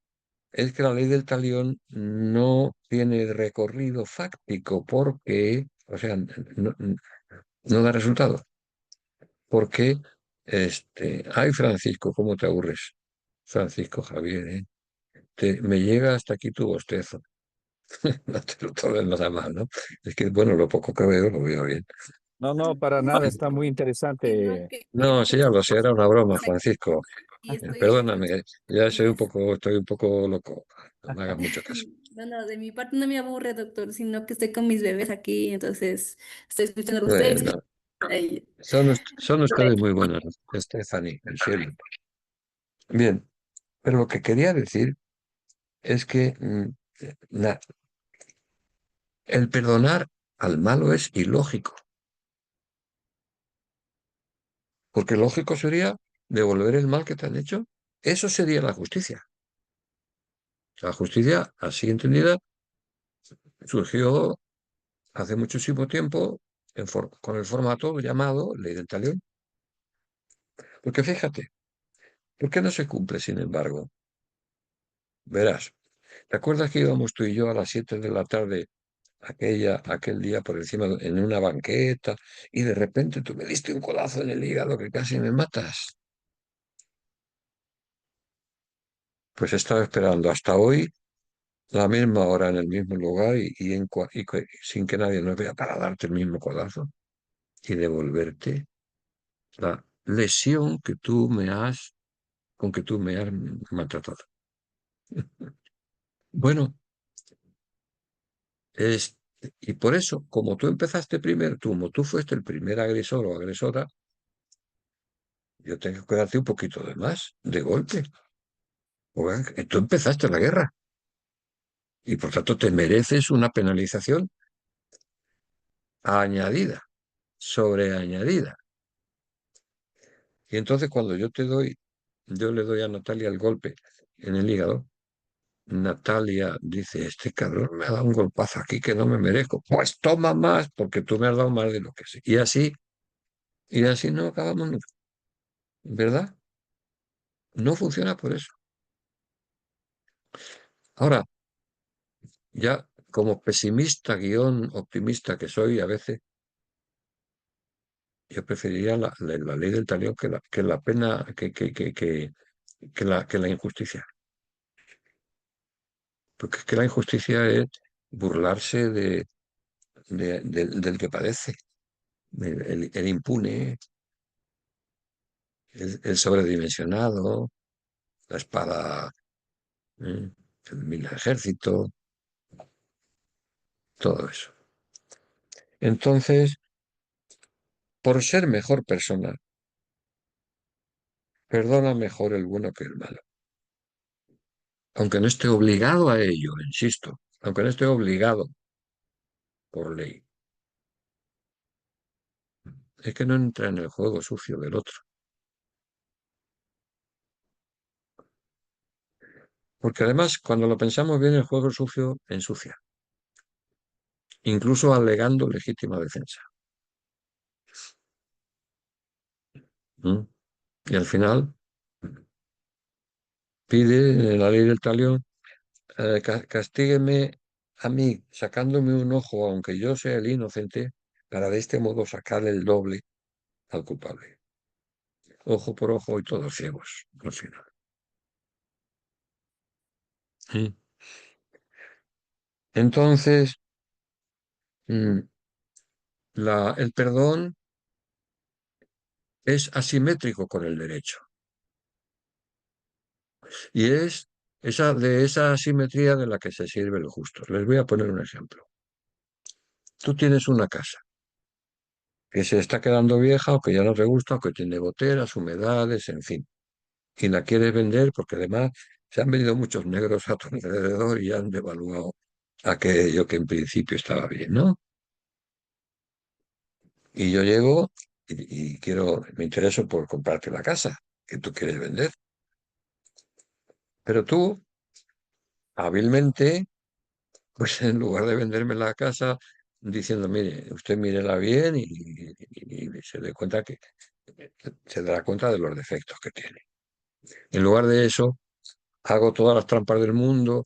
es que la ley del talión no tiene recorrido fáctico porque, o sea, no da resultado. Porque, ay Francisco, ¿cómo te aburres? Francisco Javier, ¿eh? Me llega hasta aquí tu bostezo. No te lo tomes nada mal, ¿no? Es que, bueno, lo poco que veo, lo veo bien. No, no, para nada, está muy interesante. No, sí, ya lo sé, era una broma, Francisco. Perdóname, ya estoy un poco loco. No me hagas mucho caso. No, no, de mi parte no me aburre, doctor, sino que estoy con mis bebés aquí, entonces estoy escuchando a ustedes. Bueno, Ay, son ustedes muy buenos, Stephanie, en serio. Bien, pero lo que quería decir es que la- el perdonar al malo es ilógico, porque lógico sería devolver el mal que te han hecho. Eso sería la justicia. La justicia, así entendida, surgió hace muchísimo tiempo con el formato llamado Ley del Talión. Porque fíjate, ¿por qué no se cumple, sin embargo? Verás, ¿te acuerdas que íbamos tú y yo a las 7 de la tarde aquel día por encima en una banqueta y de repente tú me diste un colazo en el hígado que casi me matas? Pues he estado esperando hasta hoy la misma hora en el mismo lugar sin que nadie nos vea para darte el mismo codazo y devolverte la lesión que con que tú me has maltratado. Bueno, y por eso, como tú empezaste primero, como tú fuiste el primer agresor o agresora, yo tengo que darte un poquito de más, de golpe. Porque tú empezaste la guerra y por tanto te mereces una penalización añadida, sobreañadida. Y entonces cuando yo le doy a Natalia el golpe en el hígado, Natalia dice, este cabrón me ha dado un golpazo aquí que no me merezco. Pues toma más porque tú me has dado más de lo que sé. Y así no acabamos nunca, ¿verdad? No funciona por eso. Ahora, ya como pesimista guión optimista que soy a veces, yo preferiría la ley del talión que la pena, que la injusticia. Porque es que la injusticia es burlarse del que padece, el impune, el sobredimensionado, la espada, el mil ejército, todo eso. Entonces, por ser mejor persona, perdona mejor el bueno que el malo. Aunque no esté obligado a ello, insisto, aunque no esté obligado por ley. Es que no entra en el juego sucio del otro. Porque además, cuando lo pensamos bien, el juego sucio ensucia, incluso alegando legítima defensa. ¿Mm? Y al final pide la ley del talión, castígueme a mí sacándome un ojo, aunque yo sea el inocente, para de este modo sacarle el doble al culpable. Ojo por ojo y todos ciegos, al final. ¿Mm? Entonces, mm, el perdón es asimétrico con el derecho. Y es de esa asimetría de la que se sirve el justo. Les voy a poner un ejemplo. Tú tienes una casa que se está quedando vieja o que ya no te gusta o que tiene goteras, humedades, en fin. Y la quieres vender porque además se han venido muchos negros a tu alrededor y han devaluado aquello que en principio estaba bien, ¿no? Y yo llego y me intereso por comprarte la casa que tú quieres vender. Pero tú, hábilmente, pues en lugar de venderme la casa diciendo, mire, usted mírela bien y se dé cuenta se dará cuenta de los defectos que tiene. En lugar de eso, hago todas las trampas del mundo,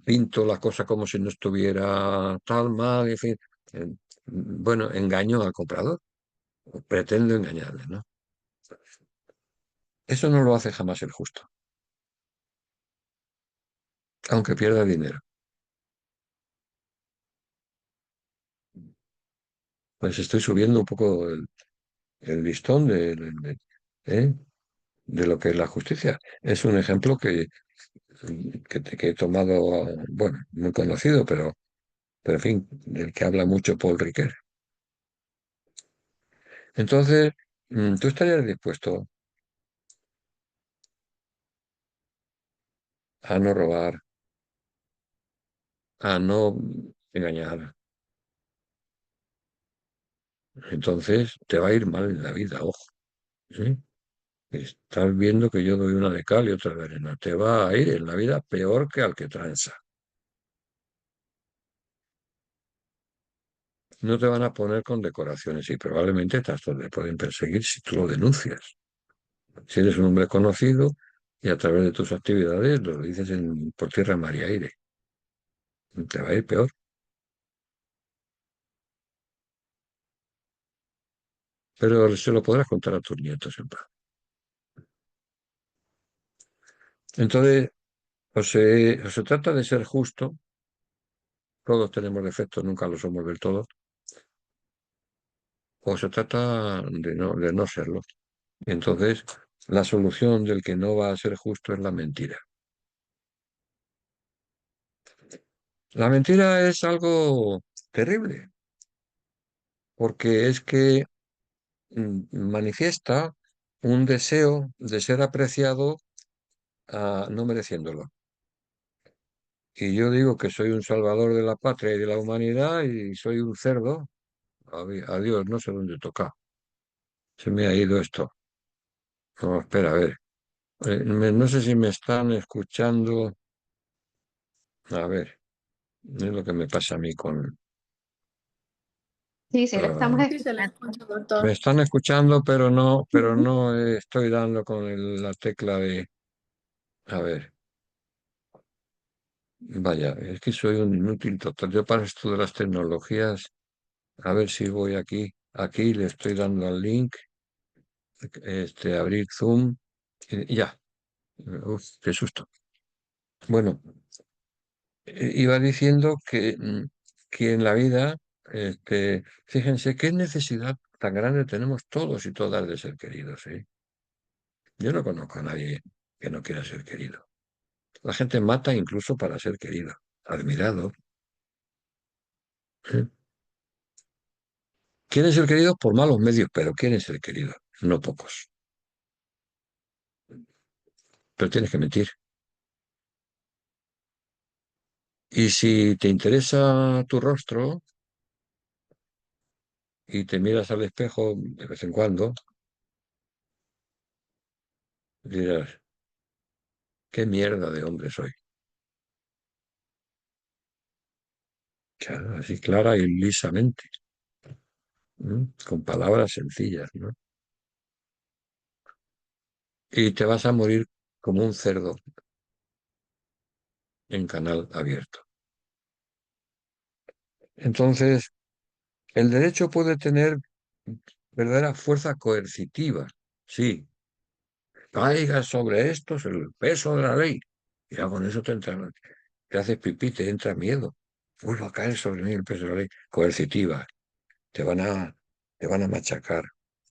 pinto la cosa como si no estuviera tal mal, en fin. eh, bueno, engaño al comprador, pretendo engañarle, ¿no? Eso no lo hace jamás el justo, aunque pierda dinero. Pues estoy subiendo un poco el listón ¿eh? de lo que es la justicia. Es un ejemplo que he tomado, bueno, muy conocido, pero en fin, del que habla mucho Paul Ricoeur. Entonces, ¿tú estarías dispuesto a no robar, a no engañar? Entonces te va a ir mal en la vida, ojo. ¿Sí? Estás viendo que yo doy una de cal y otra de arena. Te va a ir en la vida peor que al que tranza. No te van a poner con decoraciones y probablemente hasta te pueden perseguir si tú lo denuncias. Si eres un hombre conocido y a través de tus actividades lo dices por tierra, mar y aire. Te va a ir peor. Pero se lo podrás contar a tus nietos en paz. Entonces, o se trata de ser justo, todos tenemos defectos, nunca lo somos del todo, o se trata de no serlo. Entonces, la solución del que no va a ser justo es la mentira. La mentira es algo terrible, porque es que manifiesta un deseo de ser apreciado no mereciéndolo. Y yo digo que soy un salvador de la patria y de la humanidad y soy un cerdo. Adiós, no sé dónde toca. Se me ha ido esto. No, espera, a ver. No sé si me están escuchando. A ver, es lo que me pasa a mí con... Sí, sí, le estamos ah, Sí, se le escuchando. escucha, me doctor. están escuchando, pero Ujú. no estoy dando con la tecla de... A ver, vaya, es que soy un inútil total. Yo para esto de las tecnologías, a ver si voy aquí. Aquí le estoy dando al link, abrir Zoom, y ya. Uf, qué susto. Bueno, iba diciendo que en la vida, fíjense qué necesidad tan grande tenemos todos y todas de ser queridos, ¿eh? Yo no conozco a nadie que no quiera ser querido. La gente mata incluso para ser querido, admirado. ¿Eh? Quieren ser queridos por malos medios, pero quieren ser queridos, no pocos. Pero tienes que mentir. Y si te interesa tu rostro y te miras al espejo de vez en cuando, dirás, qué mierda de hombre soy. Claro, así clara y lisamente, ¿no? Con palabras sencillas, ¿no? Y te vas a morir como un cerdo en canal abierto. Entonces, el derecho puede tener verdadera fuerza coercitiva, sí. Caiga sobre estos el peso de la ley. Y ya con eso te haces pipí, te entra miedo. Vuelvo a caer sobre mí el peso de la ley. Coercitiva. Te van a, te van a machacar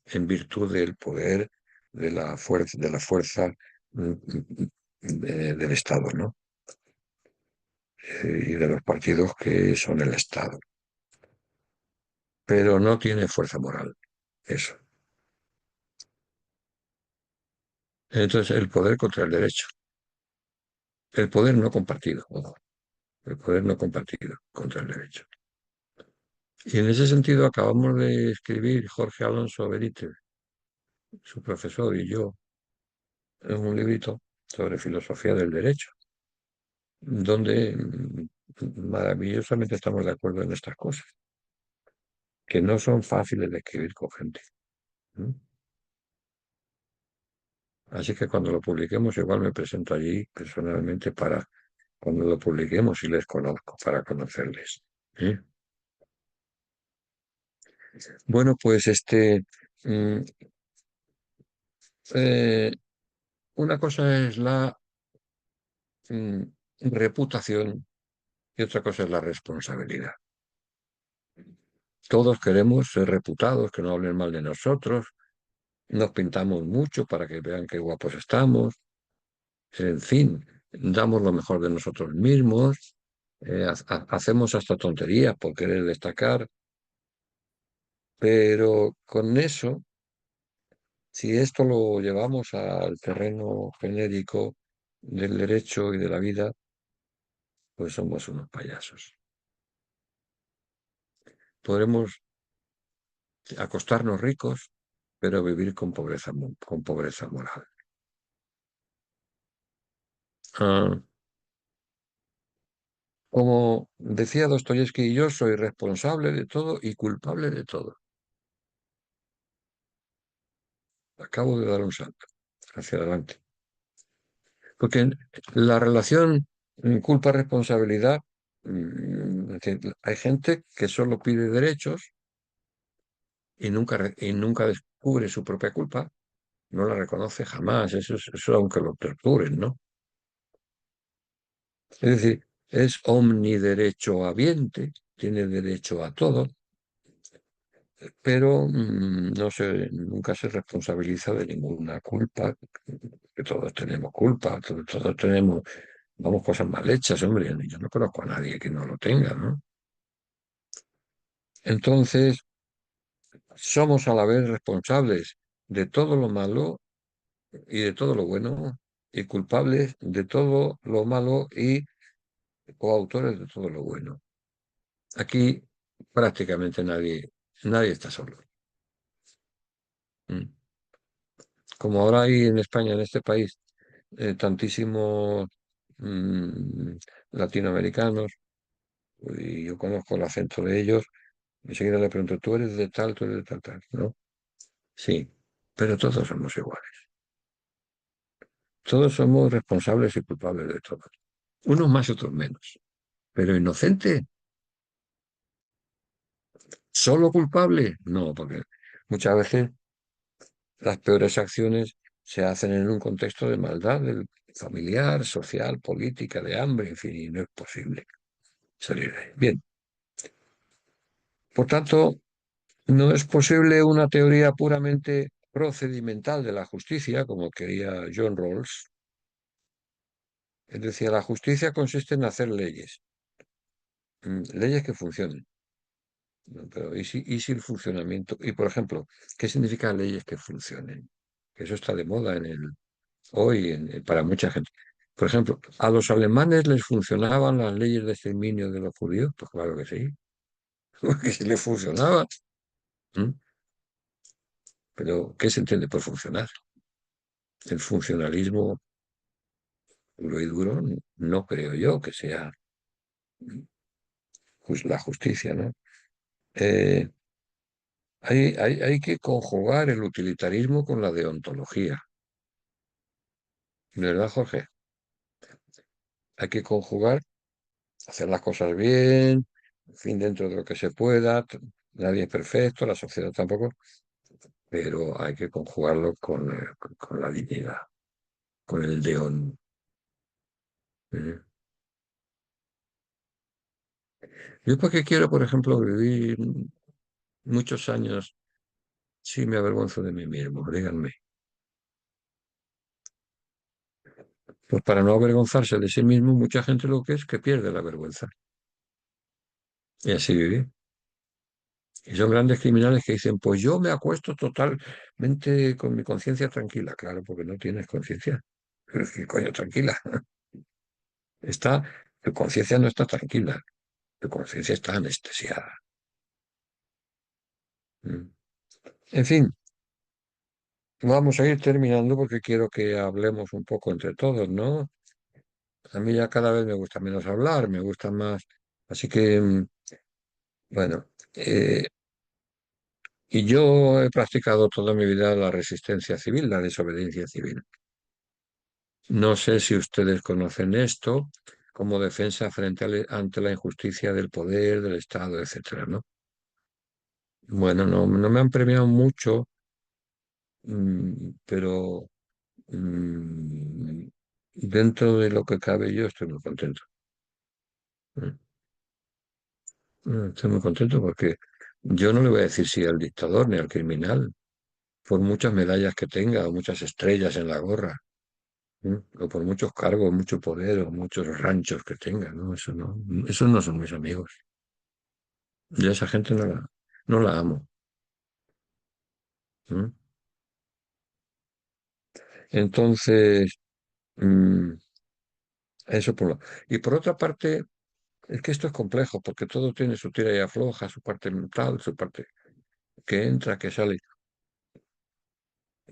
en virtud del poder de la fuerza del Estado, ¿no? Y de los partidos que son el Estado. Pero no tiene fuerza moral, eso. Entonces, el poder contra el derecho. El poder no compartido, ojo, el poder no compartido contra el derecho. Y en ese sentido acabamos de escribir Jorge Alonso Benítez, su profesor y yo, en un librito sobre filosofía del derecho, donde maravillosamente estamos de acuerdo en estas cosas, que no son fáciles de escribir con gente. ¿No? Así que cuando lo publiquemos, igual me presento allí personalmente para cuando lo publiquemos y les conozco, para conocerles. ¿Eh? Bueno, pues mm, eh, una cosa es la mm, reputación y otra cosa es la responsabilidad. Todos queremos ser reputados, que no hablen mal de nosotros, nos pintamos mucho para que vean qué guapos estamos, en fin, damos lo mejor de nosotros mismos, hacemos hasta tonterías por querer destacar, pero con eso, si esto lo llevamos al terreno genérico del derecho y de la vida, pues somos unos payasos. Podremos acostarnos ricos, pero vivir con pobreza moral. Ah, como decía Dostoyevsky, yo soy responsable de todo y culpable de todo. Acabo de dar un salto hacia adelante. Porque la relación culpa-responsabilidad, es decir, hay gente que solo pide derechos y nunca descubre su propia culpa, no la reconoce jamás, eso aunque lo torturen, ¿no? Es decir, es omniderechohabiente, tiene derecho a todo, pero no se, nunca se responsabiliza de ninguna culpa, que todos tenemos culpa, todos tenemos, vamos, cosas mal hechas, hombre, yo no conozco a nadie que no lo tenga, ¿no? Entonces, somos a la vez responsables de todo lo malo y de todo lo bueno, y culpables de todo lo malo y coautores de todo lo bueno. Aquí prácticamente nadie está solo. Mm. Como ahora hay en España, en este país, tantísimos mm, latinoamericanos, y yo conozco el acento de ellos, enseguida le pregunto, ¿tú eres de tal, tú eres de tal, tal? ¿No? Sí, pero todos somos iguales. Todos somos responsables y culpables de todo. Unos más, otros menos. Pero inocente, solo culpable, no, porque muchas veces las peores acciones se hacen en un contexto de maldad familiar, social, política, de hambre, en fin, y no es posible salir de ahí. Bien, por tanto, no es posible una teoría puramente procedimental de la justicia, como quería John Rawls. Es decir, la justicia consiste en hacer leyes, leyes que funcionen. ¿No? Pero ¿y si el funcionamiento? Y, por ejemplo, ¿qué significa leyes que funcionen? Que eso está de moda hoy para mucha gente. Por ejemplo, ¿a los alemanes les funcionaban las leyes de exterminio de los judíos? Pues claro que sí, porque sí les funcionaban. ¿Mm? Pero, ¿qué se entiende por funcionar? El funcionalismo puro y duro no creo yo que sea la justicia, ¿no? Eh, hay que conjugar el utilitarismo con la deontología, ¿verdad, Jorge? Hay que conjugar, hacer las cosas bien, en fin, dentro de lo que se pueda. Nadie es perfecto, la sociedad tampoco, pero hay que conjugarlo con la dignidad, con el deón. ¿Eh? Yo porque quiero, por ejemplo, vivir muchos años sin me avergüenzo de mí mismo, díganme. Pues para no avergonzarse de sí mismo, mucha gente lo que es que pierde la vergüenza. Y así vive. Y son grandes criminales que dicen, pues yo me acuesto totalmente con mi conciencia tranquila. Claro, porque no tienes conciencia. ¿Qué coño tranquila? Está, tu conciencia no está tranquila, tu conciencia está anestesiada. Mm. En fin, vamos a ir terminando porque quiero que hablemos un poco entre todos, ¿no? A mí ya cada vez me gusta menos hablar, me gusta más. Así que, bueno, y yo he practicado toda mi vida la resistencia civil, la desobediencia civil. No sé si ustedes conocen esto como defensa ante la injusticia del poder, del Estado, etcétera, ¿no? Bueno, no me han premiado mucho, pero mm, dentro de lo que cabe yo estoy muy contento. Mm, Estoy muy contento porque yo no le voy a decir sí al dictador ni al criminal, por muchas medallas que tenga o muchas estrellas en la gorra. O por muchos cargos, mucho poder o muchos ranchos que tenga, ¿no? Esos no son mis amigos. Yo a esa gente no la amo. ¿Mm? Entonces, mm, eso por lo. Y por otra parte, es que esto es complejo, porque todo tiene su tira y afloja, su parte mental, su parte que entra, que sale.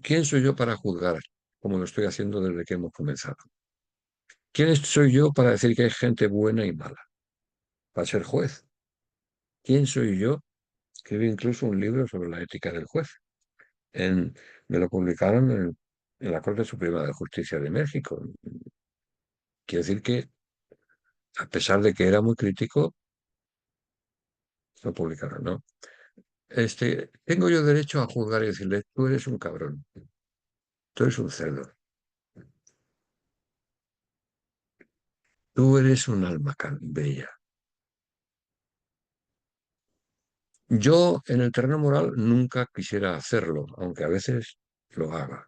¿Quién soy yo para juzgar, como lo estoy haciendo desde que hemos comenzado? ¿Quién soy yo para decir que hay gente buena y mala? Para ser juez. ¿Quién soy yo? Escribí incluso un libro sobre la ética del juez. En- Me lo publicaron en la Corte Suprema de Justicia de México. Quiero decir que, a pesar de que era muy crítico, lo publicaron, ¿no? Tengo yo derecho a juzgar y decirle, tú eres un cabrón, tú eres un cerdo, tú eres un alma bella. Yo en el terreno moral nunca quisiera hacerlo, aunque a veces lo haga,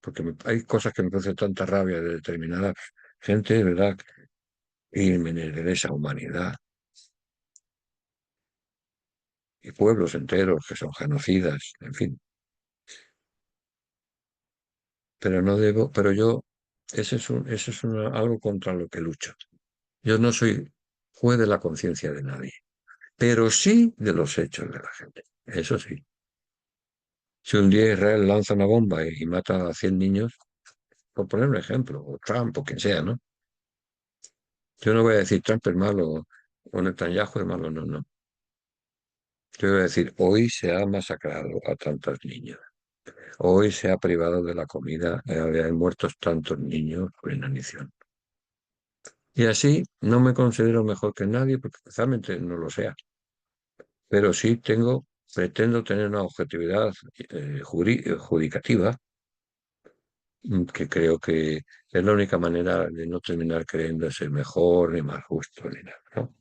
porque hay cosas que me producen tanta rabia de determinada gente, ¿verdad? Crímenes de lesa humanidad y pueblos enteros que son genocidas, en fin. Pero no debo, pero yo, eso es algo contra lo que lucho. Yo no soy juez de la conciencia de nadie, pero sí de los hechos de la gente. Eso sí. Si un día Israel lanza una bomba y mata a 100 niños, por poner un ejemplo, o Trump o quien sea, ¿no? Yo no voy a decir Trump es malo o Netanyahu es malo, no, no. Yo voy a decir, hoy se ha masacrado a tantos niños. Hoy se ha privado de la comida, hay muertos tantos niños por inanición. Y así no me considero mejor que nadie, porque precisamente no lo sea. Pero sí pretendo tener una objetividad judicativa, que creo que es la única manera de no terminar creyendo ser mejor, ni más justo, ni nada, ¿no?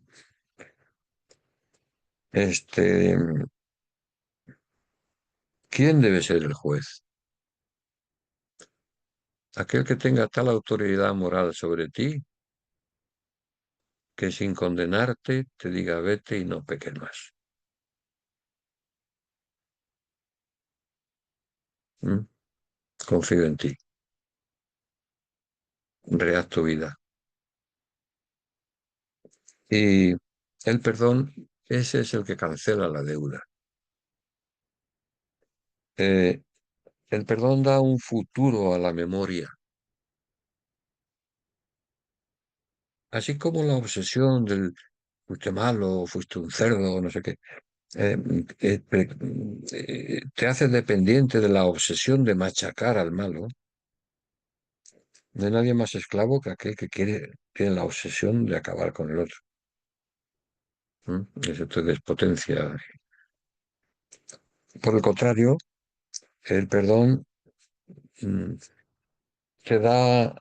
Este, ¿Quién debe ser el juez? Aquel que tenga tal autoridad moral sobre ti que sin condenarte te diga vete y no peques más. ¿Mm? Confío en ti. Rehaz tu vida. Y el perdón, ese es el que cancela la deuda. Eh, el perdón da un futuro a la memoria, así como la obsesión del fuiste malo, fuiste un cerdo, no sé qué, eh, te hace dependiente de la obsesión de machacar al malo. No hay nadie más esclavo que aquel que tiene la obsesión de acabar con el otro. Eso te despotencia. Por el contrario, el perdón mm, te da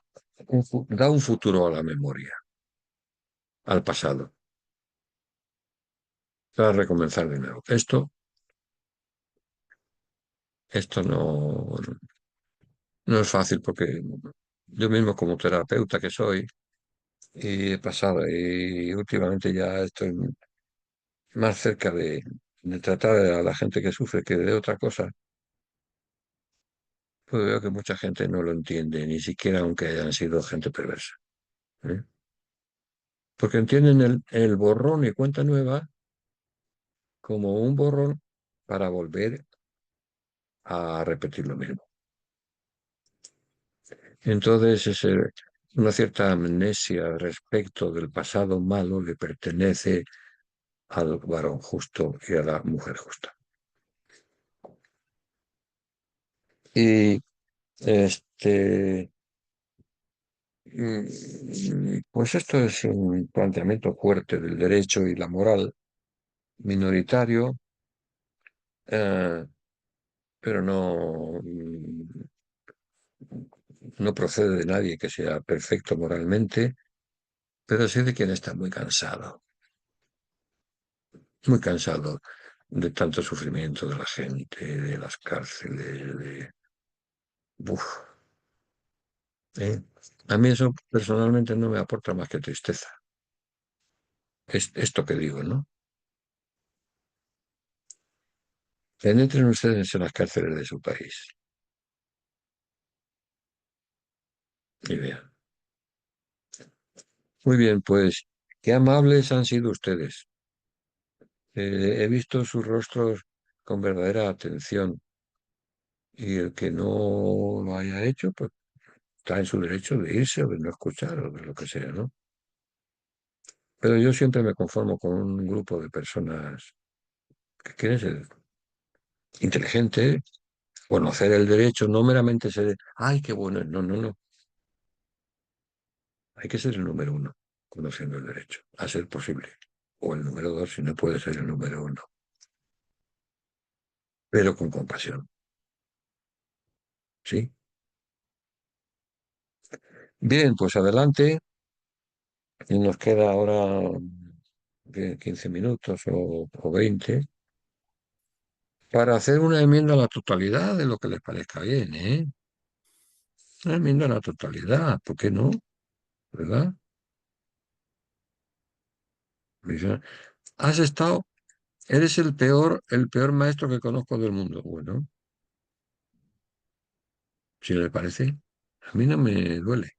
un futuro a la memoria, al pasado, para recomenzar de nuevo. Esto no es fácil porque yo mismo como terapeuta que soy, y he pasado, y últimamente ya estoy más cerca de tratar a la gente que sufre que de otra cosa, pues veo que mucha gente no lo entiende, ni siquiera aunque hayan sido gente perversa. ¿Eh? Porque entienden el borrón y cuenta nueva como un borrón para volver a repetir lo mismo. Entonces, una cierta amnesia respecto del pasado malo le pertenece al varón justo y a la mujer justa. Y pues esto es un planteamiento fuerte del derecho y la moral, minoritario, eh, pero no procede de nadie que sea perfecto moralmente, pero sí de quien está muy cansado de tanto sufrimiento de la gente, de las cárceles, Uf, ¿eh? A mí eso personalmente no me aporta más que tristeza. Es esto que digo, ¿no? Penetren ustedes en las cárceles de su país y vean. Muy bien, pues qué amables han sido ustedes. He visto sus rostros con verdadera atención y el que no lo haya hecho, pues está en su derecho de irse o de no escuchar o de lo que sea, ¿no? Pero yo siempre me conformo con un grupo de personas que quieren ser inteligentes, conocer el derecho, no meramente ser, ay, qué bueno, no, no, no. Hay que ser el número uno, conociendo el derecho, a ser posible. O el número dos, si no puede ser el número uno, pero con compasión, ¿sí? Bien, pues adelante. Y nos queda ahora 15 minutos o 20. para hacer una enmienda a la totalidad de lo que les parezca bien, ¿eh? Una enmienda a la totalidad, ¿por qué no? ¿Verdad? Dice, has estado, eres el peor maestro que conozco del mundo. Bueno, si le parece, a mí no me duele.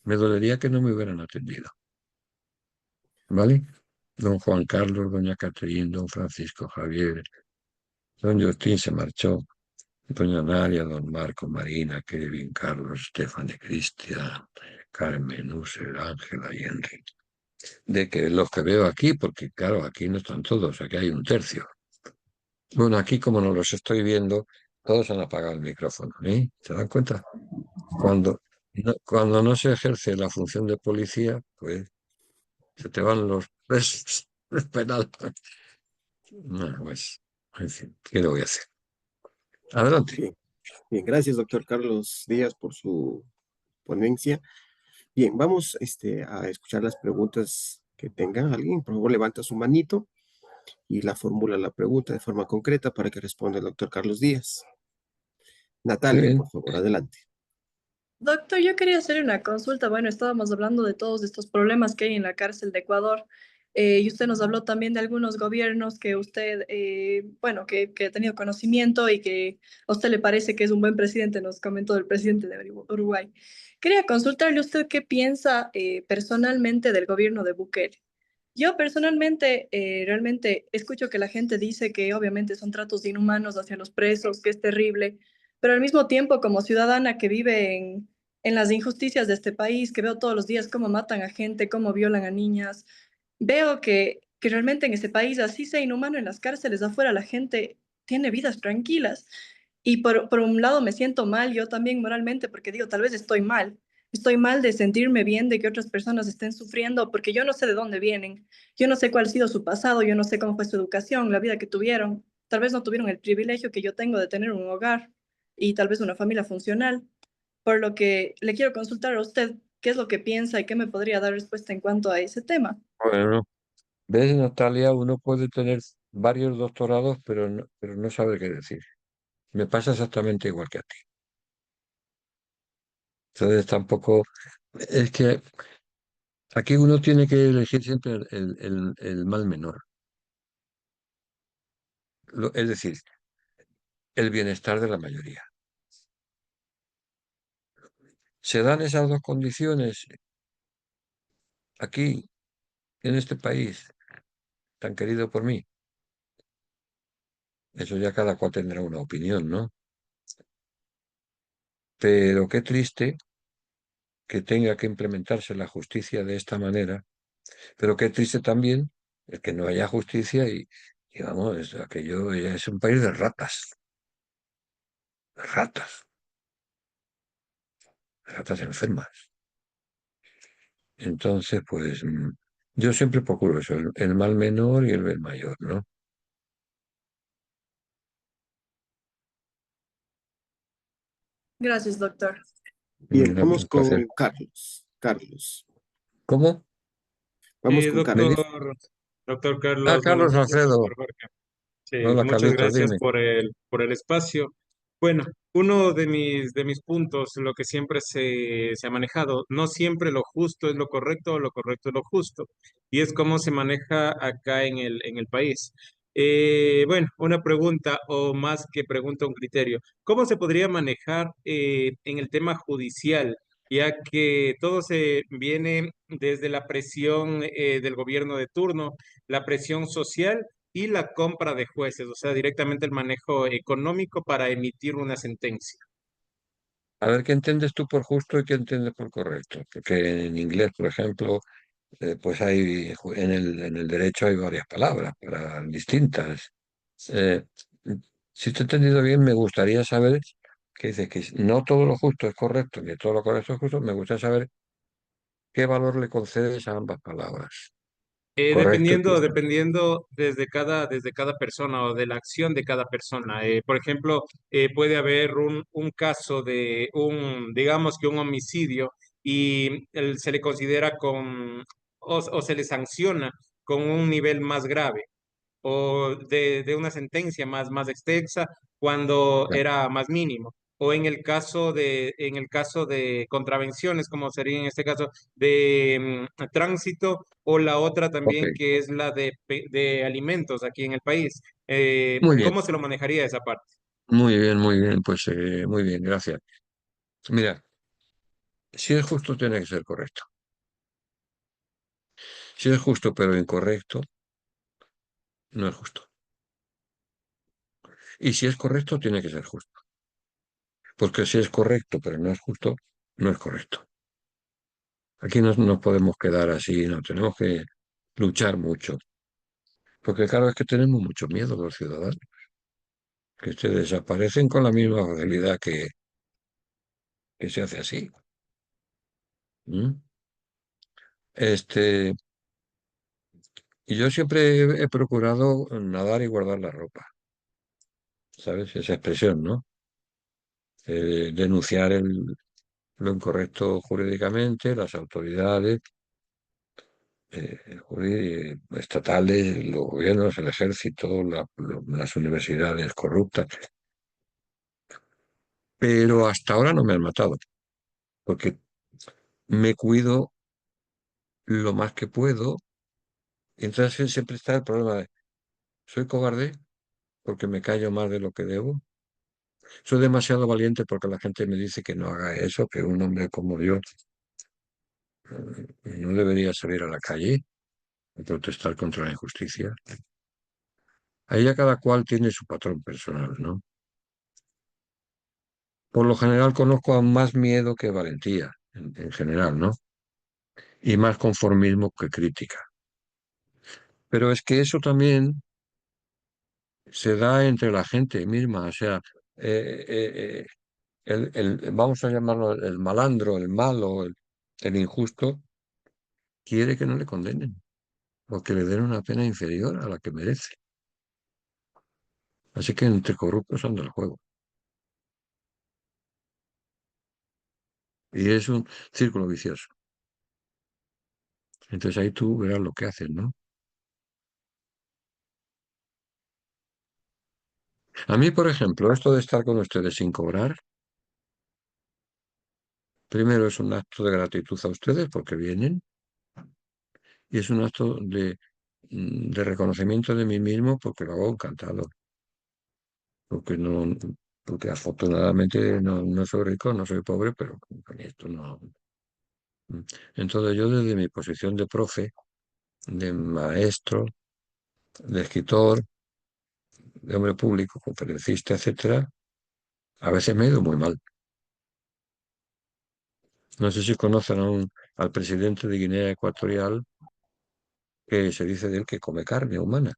Me dolería que no me hubieran atendido. ¿Vale? Don Juan Carlos, doña Catherine, don Francisco Javier, don Justín se marchó, doña Nadia, don Marco, Marina, Kevin, Carlos, Stephanie, Cristian, Carmen, User, Ángela y Enrique. De que los que veo aquí, porque claro, aquí no están todos, aquí hay un tercio. Bueno, aquí como no los estoy viendo, todos han apagado el micrófono, ¿eh? ¿Se dan cuenta? Cuando no se ejerce la función de policía, pues se te van los penales. No, pues, en fin, ¿qué le voy a hacer? Adelante. Bien, bien, gracias, doctor Carlos Díaz, por su ponencia. Bien, vamos a escuchar las preguntas que tenga alguien. Por favor, levanta su manito y la formula la pregunta de forma concreta para que responda el doctor Carlos Díaz. Muy Natalia, bien. por favor, adelante. Doctor, yo quería hacer una consulta. Bueno, estábamos hablando de todos estos problemas que hay en la cárcel de Ecuador, y usted nos habló también de algunos gobiernos que usted, bueno, que ha tenido conocimiento y que a usted le parece que es un buen presidente, nos comentó el presidente de Uruguay. Quería consultarle a usted qué piensa personalmente del gobierno de Bukele. Yo personalmente realmente escucho que la gente dice que obviamente son tratos inhumanos hacia los presos, que es terrible, pero al mismo tiempo como ciudadana que vive en las injusticias de este país, que veo todos los días cómo matan a gente, cómo violan a niñas, veo que realmente en ese país, así sea inhumano en las cárceles, afuera la gente tiene vidas tranquilas. Y por un lado me siento mal yo también moralmente porque digo, tal vez estoy mal. Estoy mal de sentirme bien de que otras personas estén sufriendo porque yo no sé de dónde vienen. Yo no sé cuál ha sido su pasado, yo no sé cómo fue su educación, la vida que tuvieron. Tal vez no tuvieron el privilegio que yo tengo de tener un hogar y tal vez una familia funcional. Por lo que le quiero consultar a usted qué es lo que piensa y qué me podría dar respuesta en cuanto a ese tema. Bueno, ves, Natalia, uno puede tener varios doctorados, pero no sabe qué decir. Me pasa exactamente igual que a ti. Entonces tampoco, es que aquí uno tiene que elegir siempre el mal menor. Es decir, el bienestar de la mayoría. Se dan esas dos condiciones aquí, en este país, tan querido por mí. Eso ya cada cual tendrá una opinión, ¿no? Pero qué triste que tenga que implementarse la justicia de esta manera, pero qué triste también el que no haya justicia y vamos, aquello ya es un país de ratas, ratas, ratas enfermas. Entonces, pues yo siempre procuro eso, el mal menor y el bien mayor, ¿no? Gracias, doctor. Bien, vamos Un placer. con Carlos. Carlos, ¿Cómo? vamos con Carlos. Doctor Ah, Carlos, buenas Carlos noches, Alfredo. doctor Jorge. Sí, Hola, muchas Carlitos, gracias dime. por el espacio. Bueno, uno de mis puntos, lo que siempre se ha manejado, no siempre lo justo es lo correcto es lo justo, y es cómo se maneja acá en el país. Bueno, una pregunta o más que pregunta, un criterio. ¿Cómo se podría manejar en el tema judicial, ya que todo se viene desde la presión del gobierno de turno, la presión social y la compra de jueces, o sea, directamente el manejo económico para emitir una sentencia? A ver, ¿qué entiendes tú por justo y qué entiendes por correcto? Porque en inglés, por ejemplo, pues hay, en el derecho hay varias palabras para distintas. Eh, si te he entendido bien, me gustaría saber que dices que no todo lo justo es correcto, ni todo lo correcto es justo. Me gustaría saber qué valor le concedes a ambas palabras, correcto y justo. Dependiendo desde cada persona o de la acción de cada persona. Por ejemplo, puede haber un caso de digamos que un homicidio y se le considera o se le sanciona con un nivel más grave. o de una sentencia más extensa cuando Ya, era más mínimo. O en el caso de contravenciones, como sería en este caso de tránsito, o la otra ok, también que es la de alimentos aquí en el país. muy bien, ¿Cómo se lo manejaría esa parte? muy bien, pues muy bien, gracias. Mira, si es justo, tiene que ser correcto. Si es justo pero incorrecto, no es justo. Y si es correcto, tiene que ser justo. Porque si es correcto pero no es justo, no es correcto. Aquí no nos podemos quedar así, no, tenemos que luchar mucho. Porque claro, es que tenemos mucho miedo los ciudadanos, que se desaparecen con la misma facilidad que se hace así. ¿Mm? Este, y yo siempre he procurado nadar y guardar la ropa, ¿sabes? Esa expresión, ¿no? Denunciar lo incorrecto jurídicamente, las autoridades estatales, los gobiernos, el ejército, las universidades corruptas. Pero hasta ahora no me han matado, porque me cuido lo más que puedo. Y entonces siempre está el problema de, ¿soy cobarde porque me callo más de lo que debo? ¿Soy demasiado valiente porque la gente me dice que no haga eso, que un hombre como yo no debería salir a la calle a protestar contra la injusticia? Ahí ya cada cual tiene su patrón personal, ¿no? Por lo general conozco a más miedo que valentía, en general, ¿no? Y más conformismo que crítica. Pero es que eso también se da entre la gente misma, o sea, eh, eh, vamos a llamarlo el malandro, el malo, el injusto, quiere que no le condenen o que le den una pena inferior a la que merece. Así que entre corruptos anda el juego. Y es un círculo vicioso. Entonces ahí tú verás lo que haces, ¿no? A mí, por ejemplo, esto de estar con ustedes sin cobrar, primero es un acto de gratitud a ustedes porque vienen y es un acto de reconocimiento de mí mismo porque lo hago encantado. Porque no, porque afortunadamente no soy rico, no soy pobre, pero con esto no. Entonces yo desde mi posición de profe, de maestro, de escritor, de hombre público, conferencista, etcétera, a veces me he ido muy mal. No sé si conocen al presidente de Guinea Ecuatorial, que se dice de él que come carne humana.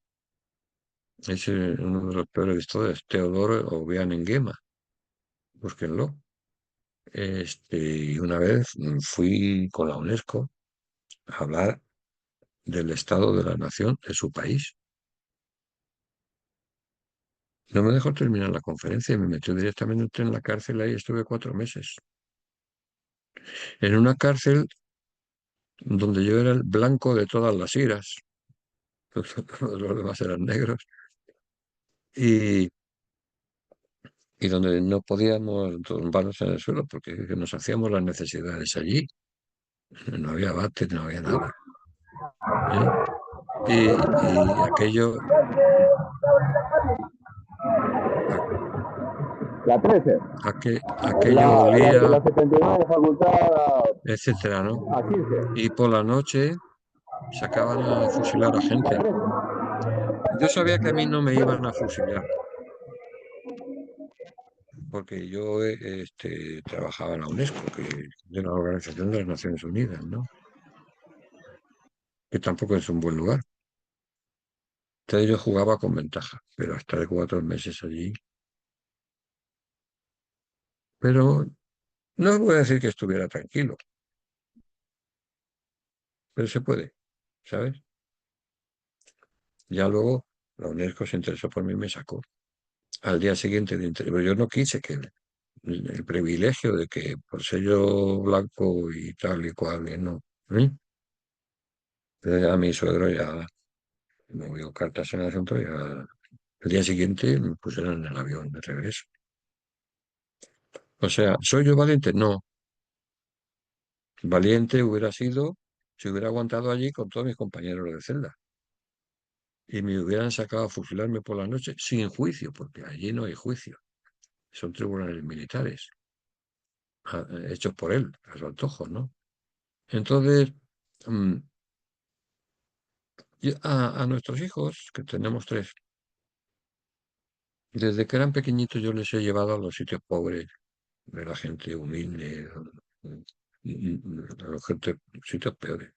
Es uno de los peores de todos, Teodoro Obiang Nguema. Búsquenlo. Y una vez fui con la UNESCO a hablar del estado de la nación de su país. No me dejó terminar la conferencia y me metió directamente en la cárcel. Ahí estuve 4 meses. En una cárcel donde yo era el blanco de todas las iras. Los demás eran negros. Y, y donde no podíamos tumbarnos en el suelo porque nos hacíamos las necesidades allí. No había váter, no había nada. ¿Eh? Y La 13. aquello olía, La 79 facultad etcétera, ¿no? a 15. Y por la noche sacaban a fusilar a gente. Yo sabía que a mí no me iban a fusilar, porque yo trabajaba en la UNESCO, que de la Organización de las Naciones Unidas, ¿no? Que tampoco es un buen lugar. Entonces yo jugaba con ventaja, pero hasta de 4 meses allí. Pero no voy a decir que estuviera tranquilo, pero se puede, ¿sabes? Ya luego la UNESCO se interesó por mí y me sacó. Al día siguiente pero yo no quise que el privilegio de que por ser yo blanco y tal y cual, y no. ¿Eh? Entonces, a mi suegro ya Me dio cartas en el asunto y al día siguiente me pusieron en el avión de regreso. O sea, ¿soy yo valiente? No. Valiente hubiera sido si hubiera aguantado allí con todos mis compañeros de celda y me hubieran sacado a fusilarme por la noche sin juicio, porque allí no hay juicio. Son tribunales militares, hechos por él, a su antojo, ¿no? Entonces, mm, a nuestros hijos, que tenemos tres, desde que eran pequeñitos yo les he llevado a los sitios pobres, de la gente humilde, a los sitios peores.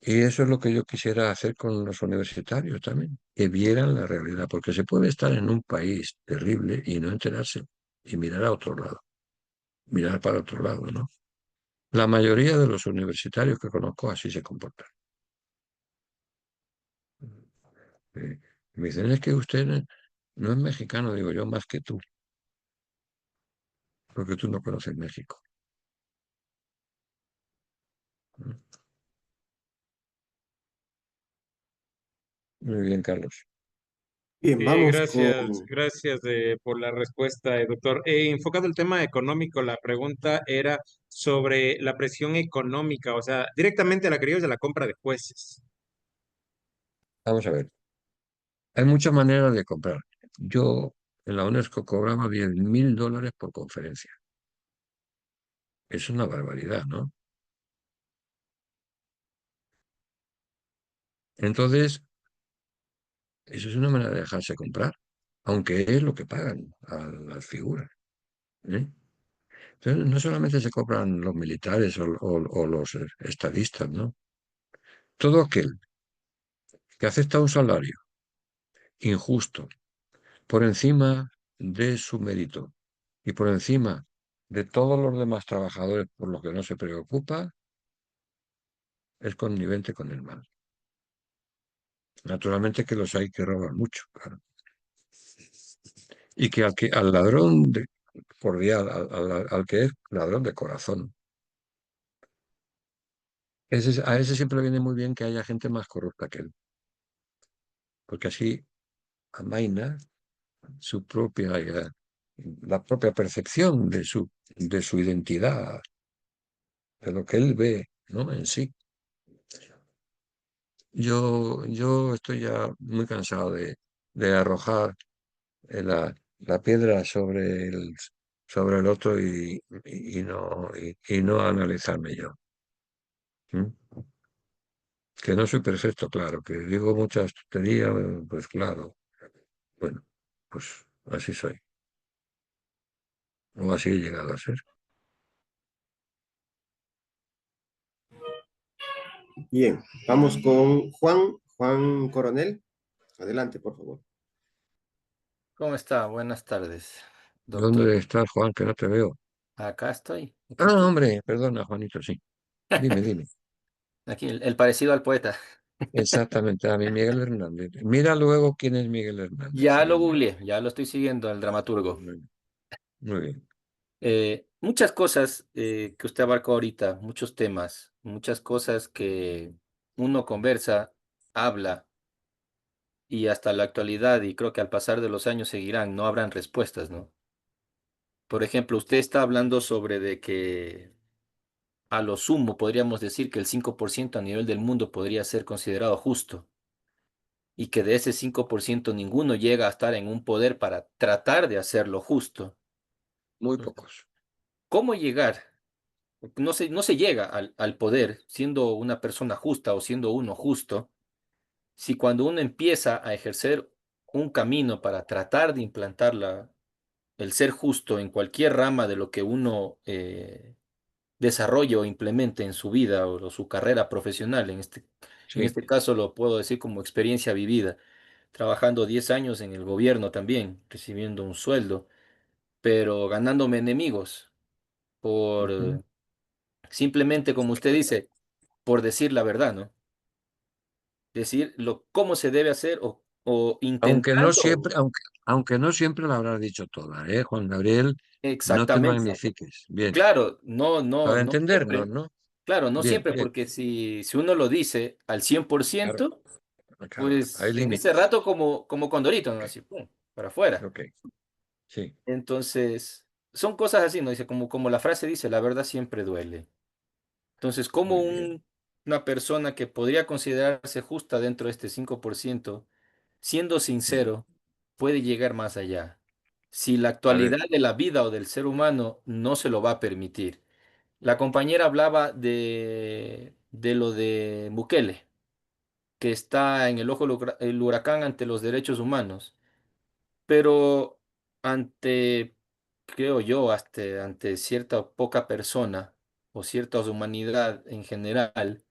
Y eso es lo que yo quisiera hacer con los universitarios también, que vieran la realidad, porque se puede estar en un país terrible y no enterarse y mirar a otro lado, mirar para otro lado, ¿no? La mayoría de los universitarios que conozco así se comportan. Me dicen, es que usted no es mexicano, digo yo, más que tú, porque tú no conoces México. Muy bien, Carlos. Bien, vamos Gracias, con... gracias por la respuesta, doctor. Enfocado el tema económico, la pregunta era sobre la presión económica, o sea, directamente a la querida de la compra de jueces. Vamos a ver. Hay muchas maneras de comprar. Yo en la UNESCO cobraba $10.000 por conferencia. Es una barbaridad, ¿no? Entonces, eso es una manera de dejarse comprar, aunque es lo que pagan a las figuras, ¿eh? Entonces, no solamente se compran los militares o los estadistas, ¿no? Todo aquel que acepta un salario injusto por encima de su mérito y por encima de todos los demás trabajadores por los que no se preocupa, es connivente con el mal. Naturalmente que los hay que roban mucho, claro. Y que al ladrón cordial, al que es ladrón de corazón, a ese siempre le viene muy bien que haya gente más corrupta que él, porque así amaina su propia, la propia percepción de su identidad, de lo que él ve, ¿no? En sí. Yo estoy ya muy cansado de arrojar la piedra sobre el otro y no analizarme yo. ¿Mm? Que no soy perfecto, claro, que digo muchas tonterías, pues claro. Bueno, pues así soy, o así he llegado a ser. Bien, vamos con Juan Coronel. Adelante, por favor. ¿Cómo está? Buenas tardes, doctor. ¿Dónde estás, Juan? Que no te veo. Acá estoy, aquí Ah, estoy. hombre, perdona, Juanito, sí. Dime, dime. Aquí, el parecido al poeta. Exactamente, a mí Miguel Hernández. Mira luego quién es Miguel Hernández. Ya lo Bien, googleé, ya lo estoy siguiendo, el dramaturgo. muy bien. Muchas cosas que usted abarcó ahorita, muchos temas, muchas cosas que uno conversa, habla y hasta la actualidad, y creo que al pasar de los años seguirán, no habrán respuestas, ¿no? Por ejemplo, usted está hablando sobre de que a lo sumo podríamos decir que el 5% a nivel del mundo podría ser considerado justo y que de ese 5% ninguno llega a estar en un poder para tratar de hacerlo justo. Muy pocos. ¿Cómo llegar? No se llega al poder siendo una persona justa o siendo uno justo, si cuando uno empieza a ejercer un camino para tratar de implantar el ser justo en cualquier rama de lo que uno desarrolle o implemente en su vida o su carrera profesional, en Sí. este caso lo puedo decir como experiencia vivida, trabajando 10 años en el gobierno también, recibiendo un sueldo, pero ganándome enemigos Ujú. por simplemente, como usted dice, por decir la verdad, ¿no? Decir cómo se debe hacer o Aunque no intentando. siempre, aunque no siempre la habrás dicho toda, ¿eh, Juan Gabriel? No te Exactamente. magnifiques. Bien, Claro, no, no, para no entendernos, siempre. ¿no? Claro, no Bien, siempre, bien, porque si uno lo dice al claro, 100%, claro, hay pues en ese límites. rato como Condorito, ¿no? Ok, Así, pum, para afuera. ok, sí, Entonces, son cosas así, ¿no? Dice, como la frase dice, la verdad siempre duele. Entonces, ¿cómo muy bien. una persona que podría considerarse justa dentro de este 5%, siendo Mm. sincero, puede llegar más allá? Si la A ver, actualidad de la vida o del ser humano no se lo va a permitir. La compañera hablaba de lo de Bukele, que está en el ojo del huracán ante los derechos humanos, pero ante, creo yo, hasta ante cierta poca persona o cierta humanidad en general,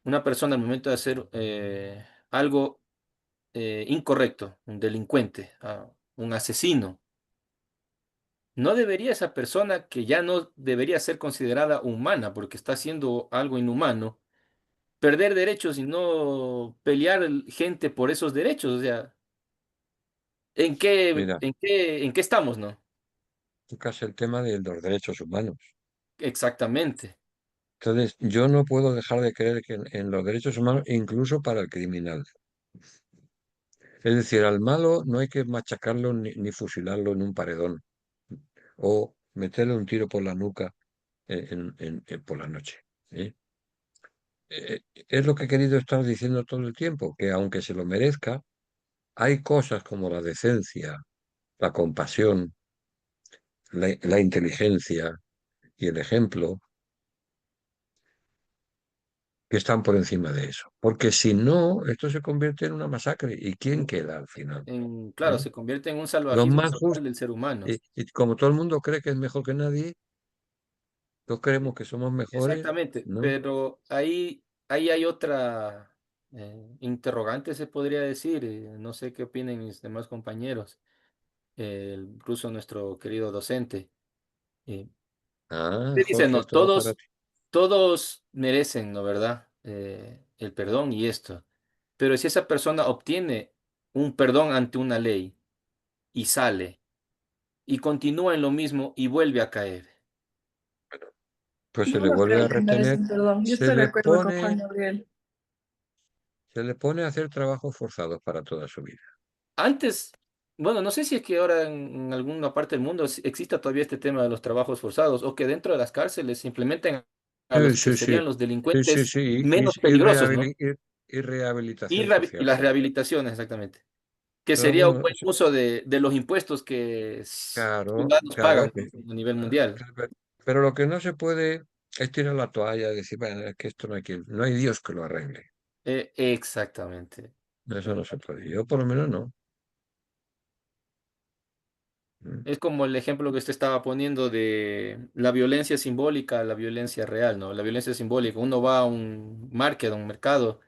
una persona al momento de hacer algo incorrecto, un delincuente, un asesino, no debería esa persona que ya no debería ser considerada humana porque está haciendo algo inhumano, perder derechos y no pelear gente por esos derechos. O sea, mira, en qué estamos, no? tocas el tema de los derechos humanos. Exactamente. Entonces, yo no puedo dejar de creer que en los derechos humanos, incluso para el criminal. Es decir, al malo no hay que machacarlo ni fusilarlo en un paredón o meterle un tiro por la nuca por la noche. ¿Eh? Es lo que he querido estar diciendo todo el tiempo, que aunque se lo merezca, hay cosas como la decencia, la compasión, la inteligencia y el ejemplo que están por encima de eso. Porque si no, esto se convierte en una masacre. ¿Y quién queda al final? Claro, ¿Eh? se convierte en un Los salvajismo más total justos. del ser humano. Y como todo el mundo cree que es mejor que nadie, todos creemos que somos mejores, Exactamente, ¿no? pero ahí hay otra interrogante, se podría decir. No sé qué opinan mis demás compañeros, incluso nuestro querido docente. Eh, Ah, Usted dice, Jorge, no, esto va para ti. todos merecen, ¿no verdad? El perdón y esto. Pero si esa persona obtiene un perdón ante una ley y sale y continúa en lo mismo y vuelve a caer. Pues se Yo le no vuelve a creo que retener, merecen perdón. Yo se estoy de le acuerdo con pone, Juan Gabriel. se le pone a hacer trabajos forzados para toda su vida. Antes, bueno, no sé si es que ahora en alguna parte del mundo exista todavía este tema de los trabajos forzados o que dentro de las cárceles se implementen a Sí, los que sí, sí, serían los sí, sí, delincuentes sí, menos peligrosos, ¿no? y Y, rehabilitación y social, las sí. rehabilitaciones, exactamente. Que Pero sería un bueno, buen uso de los impuestos que claro, ciudadanos claro, pagan, ¿no? A nivel mundial. pero lo que no se puede es tirar la toalla y decir, bueno, es que esto no hay Dios que lo arregle. Exactamente. Eso no se puede. Yo por lo menos no. Mm. Es como el ejemplo que usted estaba poniendo de la violencia simbólica, la violencia real, ¿no? La violencia simbólica, uno va a un market, a un mercado,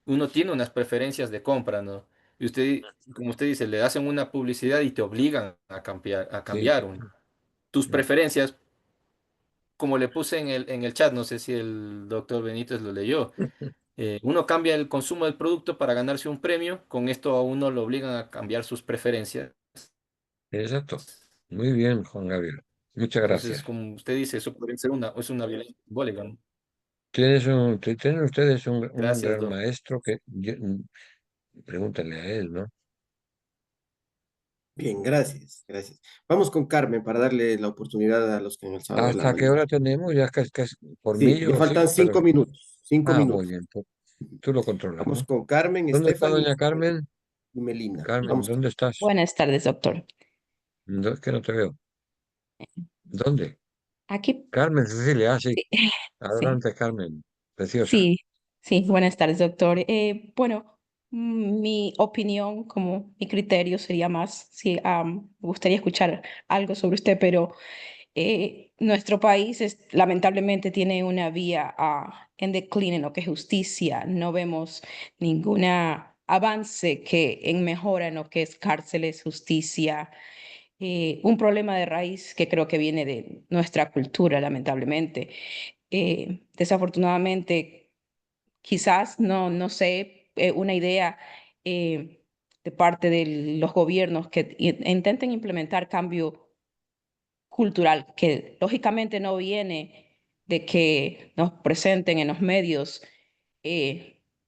uno tiene unas preferencias de compra, ¿no? Y usted, como usted dice, le hacen una publicidad y te obligan a Sí. cambiar tus Mm. preferencias, como le puse en el chat, no sé si el doctor Benítez lo leyó. Uno cambia el consumo del producto para ganarse un premio, con esto a uno lo obligan a cambiar sus preferencias. Exacto. Muy bien, Juan Gabriel. Muchas Entonces, gracias. como usted dice, eso podría ser es una violencia simbólica, ¿no? Tienen ustedes un Gracias, gran Doc. maestro que pregúntenle a él, ¿no? Bien, gracias, gracias. Vamos con Carmen para darle la oportunidad a los que en el sábado de la ¿Hasta qué mañana. hora tenemos? Ya casi por Sí, mí le yo faltan sigo, pero 5 minutos, 5 minutos. muy bien, tú lo controlas, Vamos ¿no? con Carmen, ¿Dónde está Stephanie doña Carmen? y Melina. Carmen, Vamos, ¿dónde estás? Buenas tardes, doctor. Es que no te veo. ¿Dónde? Aquí, Carmen Cecilia, sí. sí, sí, Adelante, Carmen. Preciosa. sí, sí, buenas tardes, doctor. Bueno, mi opinión, como mi criterio sería más, sí, me gustaría escuchar algo sobre usted, pero nuestro país lamentablemente tiene una vía en decline en lo que es justicia. No vemos ningún avance en mejora en lo que es cárceles, justicia. Un problema de raíz que creo que viene de nuestra cultura, lamentablemente. Desafortunadamente, quizás, no sé, una idea de parte de los gobiernos que intenten implementar cambio cultural, que lógicamente no viene de que nos presenten en los medios,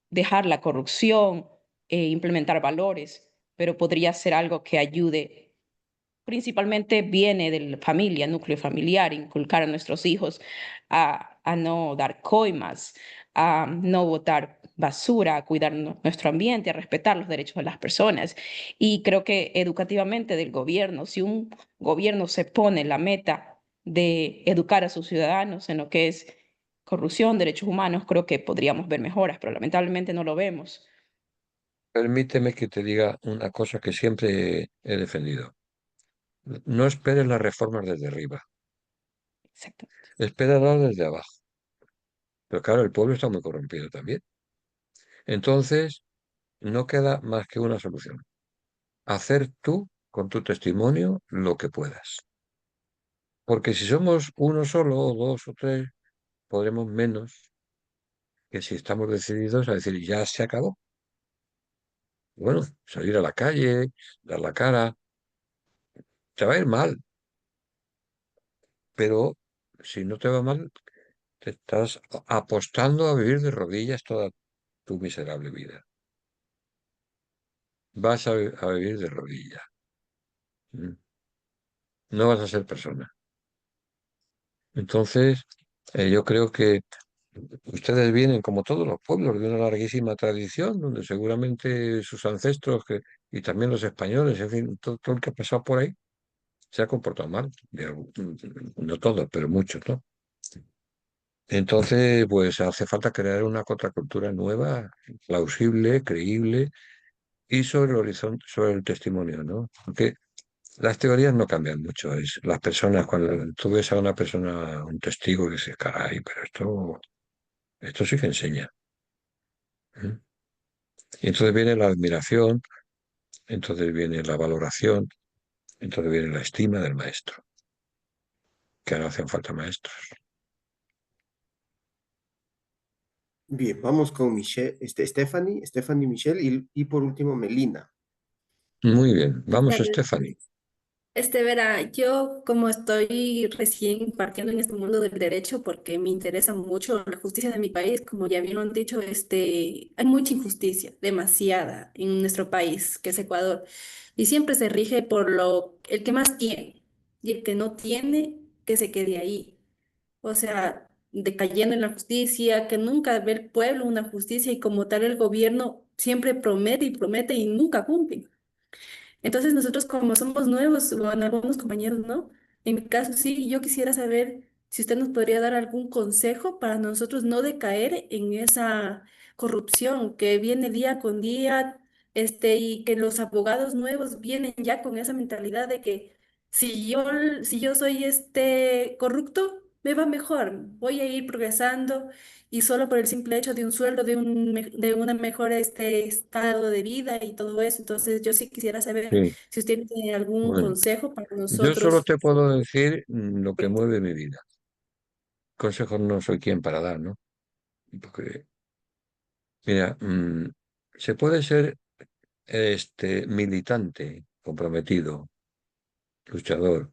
dejar la corrupción, implementar valores, pero podría ser algo que ayude. Principalmente viene de la familia, núcleo familiar, inculcar a nuestros hijos a no dar coimas, a no botar basura, a cuidar nuestro ambiente, a respetar los derechos de las personas. Y creo que educativamente del gobierno, si un gobierno se pone la meta de educar a sus ciudadanos en lo que es corrupción, derechos humanos, creo que podríamos ver mejoras, pero lamentablemente no lo vemos. Permíteme que te diga una cosa que siempre he defendido. No esperes las reformas desde arriba, Exacto. espéralas desde abajo. Pero claro, el pueblo está muy corrompido también. Entonces, no queda más que una solución. Hacer tú, con tu testimonio, lo que puedas. Porque si somos uno solo, o dos o tres, podremos menos que si estamos decididos a decir, ya se acabó. Bueno, salir a la calle, dar la cara, te va a ir mal, pero si no te va mal, te estás apostando a vivir de rodillas toda tu miserable vida. Vas a vivir de rodillas. ¿Mm? No vas a ser persona. Entonces, yo creo que ustedes vienen, como todos los pueblos, de una larguísima tradición, donde seguramente sus ancestros y también los españoles, en fin, todo el que ha pasado por ahí, se ha comportado mal. No todos, pero muchos, ¿no? Entonces, pues hace falta crear una contracultura nueva, plausible, creíble y sobre el horizonte, sobre el testimonio, ¿no? Porque las teorías no cambian mucho. Es las personas, cuando tú ves a una persona, un testigo, y dices, caray, pero esto sí que enseña. ¿Eh? Y entonces viene la admiración, entonces viene la valoración, entonces viene la estima del maestro, que ahora hacen falta maestros. Bien, vamos con Michelle, Stephanie, Michelle y por último Melina. Muy bien, vamos, Tal- Stephanie. Verá, yo como estoy recién partiendo en este mundo del derecho porque me interesa mucho la justicia de mi país, como ya bien lo han dicho, hay mucha injusticia, demasiada en nuestro país, que es Ecuador, y siempre se rige por el que más tiene, y el que no tiene, que se quede ahí. O sea, decayendo en la justicia, que nunca ve el pueblo una justicia y como tal el gobierno siempre promete y promete y nunca cumple. Entonces nosotros como somos nuevos, o en algunos compañeros, ¿no? En mi caso, sí, yo quisiera saber si usted nos podría dar algún consejo para nosotros no decaer en esa corrupción que viene día con día, y que los abogados nuevos vienen ya con esa mentalidad de que si yo soy corrupto, me va mejor, voy a ir progresando y solo por el simple hecho de un sueldo, de una mejor estado de vida y todo eso. Entonces, yo sí quisiera saber Sí, si usted tiene algún bueno, consejo para yo solo nosotros. te puedo decir lo que mueve mi vida. Consejos no soy quien para dar, ¿no? Porque, mira, se puede ser militante, comprometido, luchador,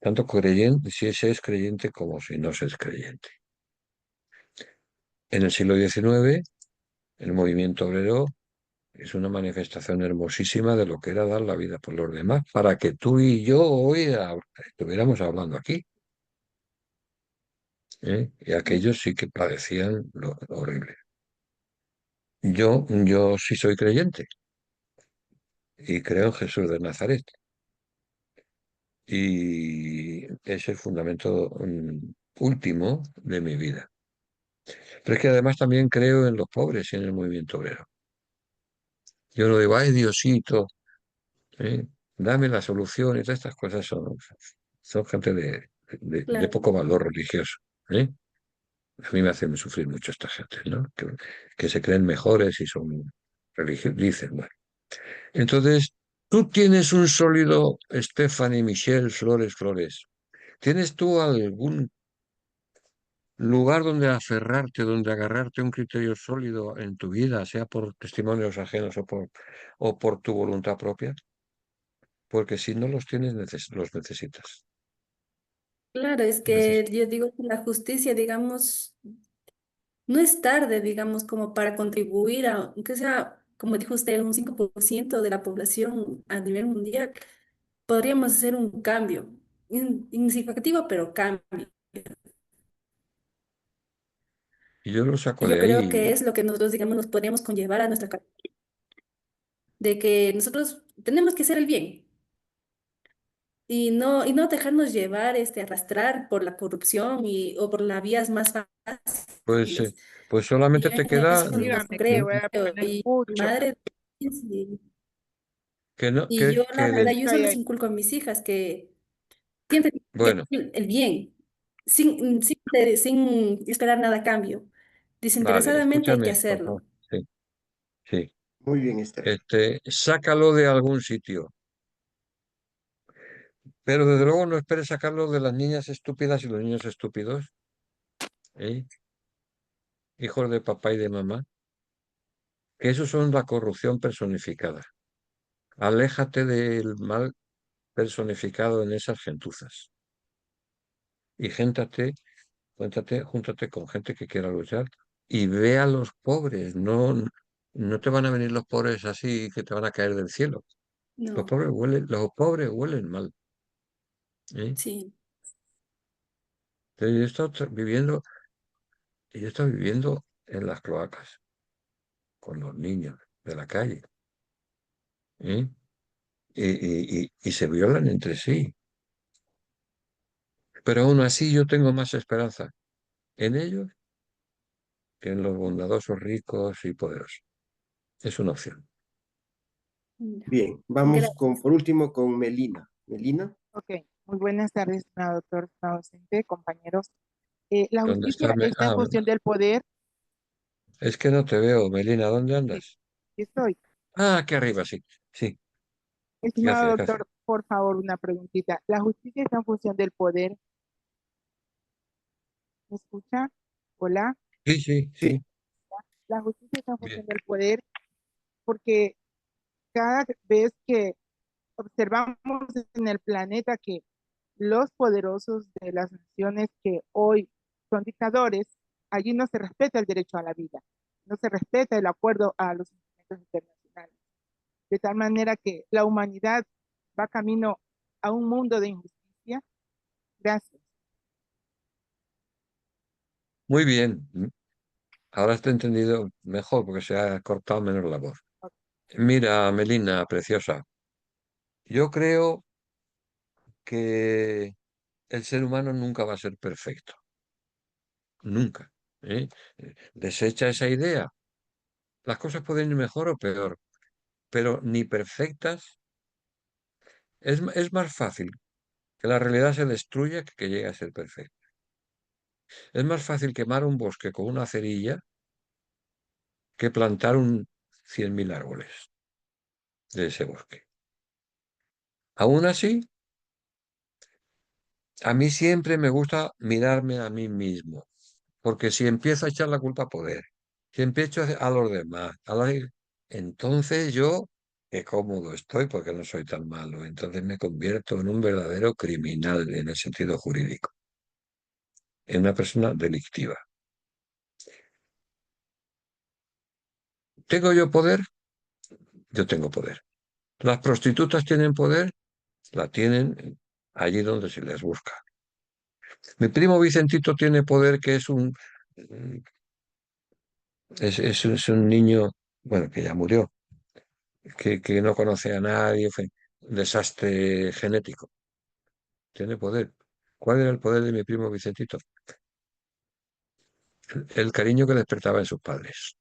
tanto creyente, si se es creyente como si no se es creyente. En el siglo XIX, el movimiento obrero es una manifestación hermosísima de lo que era dar la vida por los demás, para que tú y yo hoy estuviéramos hablando aquí. ¿Eh? Y aquellos sí que padecían lo horrible. Yo sí soy creyente y creo en Jesús de Nazaret. Y es el fundamento último de mi vida. Pero es que además también creo en los pobres y en el movimiento obrero. Yo no digo, ay Diosito, ¿eh? Dame la solución y todas estas cosas son gente de Claro. poco valor religioso. ¿Eh? A mí me hacen sufrir mucho esta gente, ¿no? Que se creen mejores y son religiosos, dicen, bueno. Entonces, tú tienes un sólido, Stephanie, Michelle, Flores. ¿Tienes tú algún lugar donde aferrarte, donde agarrarte un criterio sólido en tu vida, sea por testimonios ajenos o por tu voluntad propia? Porque si no los tienes, los necesitas. Claro, es que yo digo que la justicia, digamos, no es tarde, digamos, como para contribuir a, aunque sea, como dijo usted, un 5% de la población a nivel mundial, podríamos hacer un cambio, insignificativo, pero cambio. Y yo lo saco Y yo de creo que ahí. es lo que nosotros, digamos, nos podríamos conllevar a nuestra cabeza, de que nosotros tenemos que hacer el bien y no dejarnos llevar, arrastrar por la corrupción o por las vías más Pues, fáciles. pues Y solamente yo te en queda eso no Dígame, que mm, creo. voy a poner Y mi mucho. madre, sí, que no, y yo la que verdad, yo eso Estoy les ahí. inculco a mis hijas, que siempre tienen bueno, que hacer el bien, sin esperar nada a cambio. vale, Desinteresadamente hay que escúchame, por favor. hacerlo. Sí, sí. Muy bien, Esther. Sácalo de algún sitio, pero desde luego no esperes sacarlo de las niñas estúpidas y los niños estúpidos, ¿eh? Hijos de papá y de mamá, que esos son la corrupción personificada. Aléjate del mal personificado en esas gentuzas y júntate con gente que quiera luchar y ve a los pobres. No, no te van a venir los pobres así que te van a caer del cielo. No, Los pobres huelen mal, ¿eh? sí. Entonces, yo he estado viviendo en las cloacas con los niños de la calle, ¿eh? Y se violan entre sí. Pero aún así yo tengo más esperanza en ellos que en los bondadosos ricos y poderosos. Es una opción. Bien, vamos Gracias. con, por último, con Melina. Melina, Ok, muy buenas tardes, estimado doctor, estimado docente, compañeros. La ¿Dónde justicia está? está en función del poder. Es que no te veo, Melina. ¿Dónde Sí, andas? aquí estoy. Ah, aquí arriba, sí. Sí, Estimado gracias, gracias. doctor, por favor, una preguntita. ¿La justicia está en función del poder? ¿Me escucha? Hola. Sí, sí, sí, sí. La justicia está en Bien. función del poder porque cada vez que observamos en el planeta que los poderosos de las naciones que hoy son dictadores, allí no se respeta el derecho a la vida, no se respeta el acuerdo a los instrumentos internacionales, de tal manera que la humanidad va camino a un mundo de injusticia. Gracias. Muy bien. Ahora te he entendido mejor porque se ha cortado menos la voz. Mira, Melina, preciosa, yo creo que el ser humano nunca va a ser perfecto. Nunca. ¿Eh? Desecha esa idea. Las cosas pueden ir mejor o peor, pero ni perfectas. Es más fácil que la realidad se destruya que llegue a ser perfecta. Es más fácil quemar un bosque con una cerilla que plantar 100.000 árboles de ese bosque. Aún así, a mí siempre me gusta mirarme a mí mismo, porque si empiezo a echar la culpa a poder, si empiezo a los demás, entonces yo, qué cómodo estoy porque no soy tan malo, entonces me convierto en un verdadero criminal en el sentido jurídico, en una persona delictiva. ¿Tengo yo poder? Yo tengo poder. ¿Las prostitutas tienen poder? La tienen allí donde se les busca. Mi primo Vicentito tiene poder que es un niño, bueno, que ya murió, que no conoce a nadie, fue un desastre genético. Tiene poder. ¿Cuál era el poder de mi primo Vicentito? El cariño que despertaba en sus padres.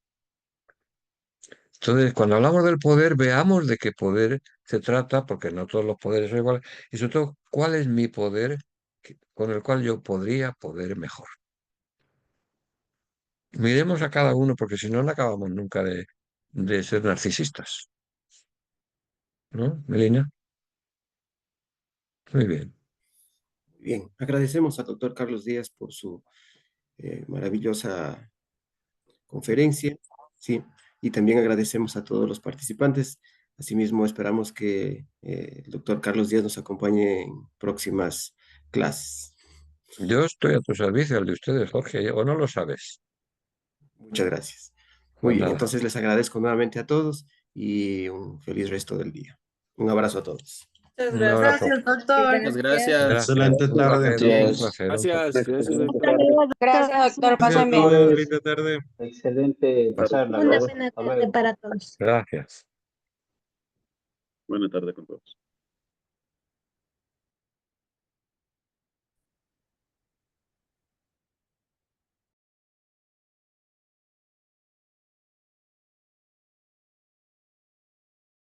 Entonces, cuando hablamos del poder, veamos de qué poder se trata, porque no todos los poderes son iguales, y sobre todo, cuál es mi poder con el cual yo podría poder mejor. Miremos a cada uno, porque si no, no acabamos nunca de ser narcisistas. ¿No, Melina? Muy bien. bien. Agradecemos al doctor Carlos Díaz por su maravillosa conferencia, sí, y también agradecemos a todos los participantes. Asimismo, esperamos que el doctor Carlos Díaz nos acompañe en próximas clases. Yo estoy a tu servicio, al de ustedes, Jorge, ¿o no lo sabes? Muchas gracias. Pues Muy bien, nada, entonces les agradezco nuevamente a todos y un feliz resto del día. Un abrazo a todos. Muchas un gracias. abrazo. Gracias, doctor. Muchas gracias. Gracias. Excelente Un tarde. placer, un Gracias. placer, un placer. Gracias, gracias, doctor. Gracias, doctor. Gracias a Pasen bien. todos, linda tarde. Excelente charla. Una Hasta buena luego. tarde para todos. Gracias. Buena tarde con todos.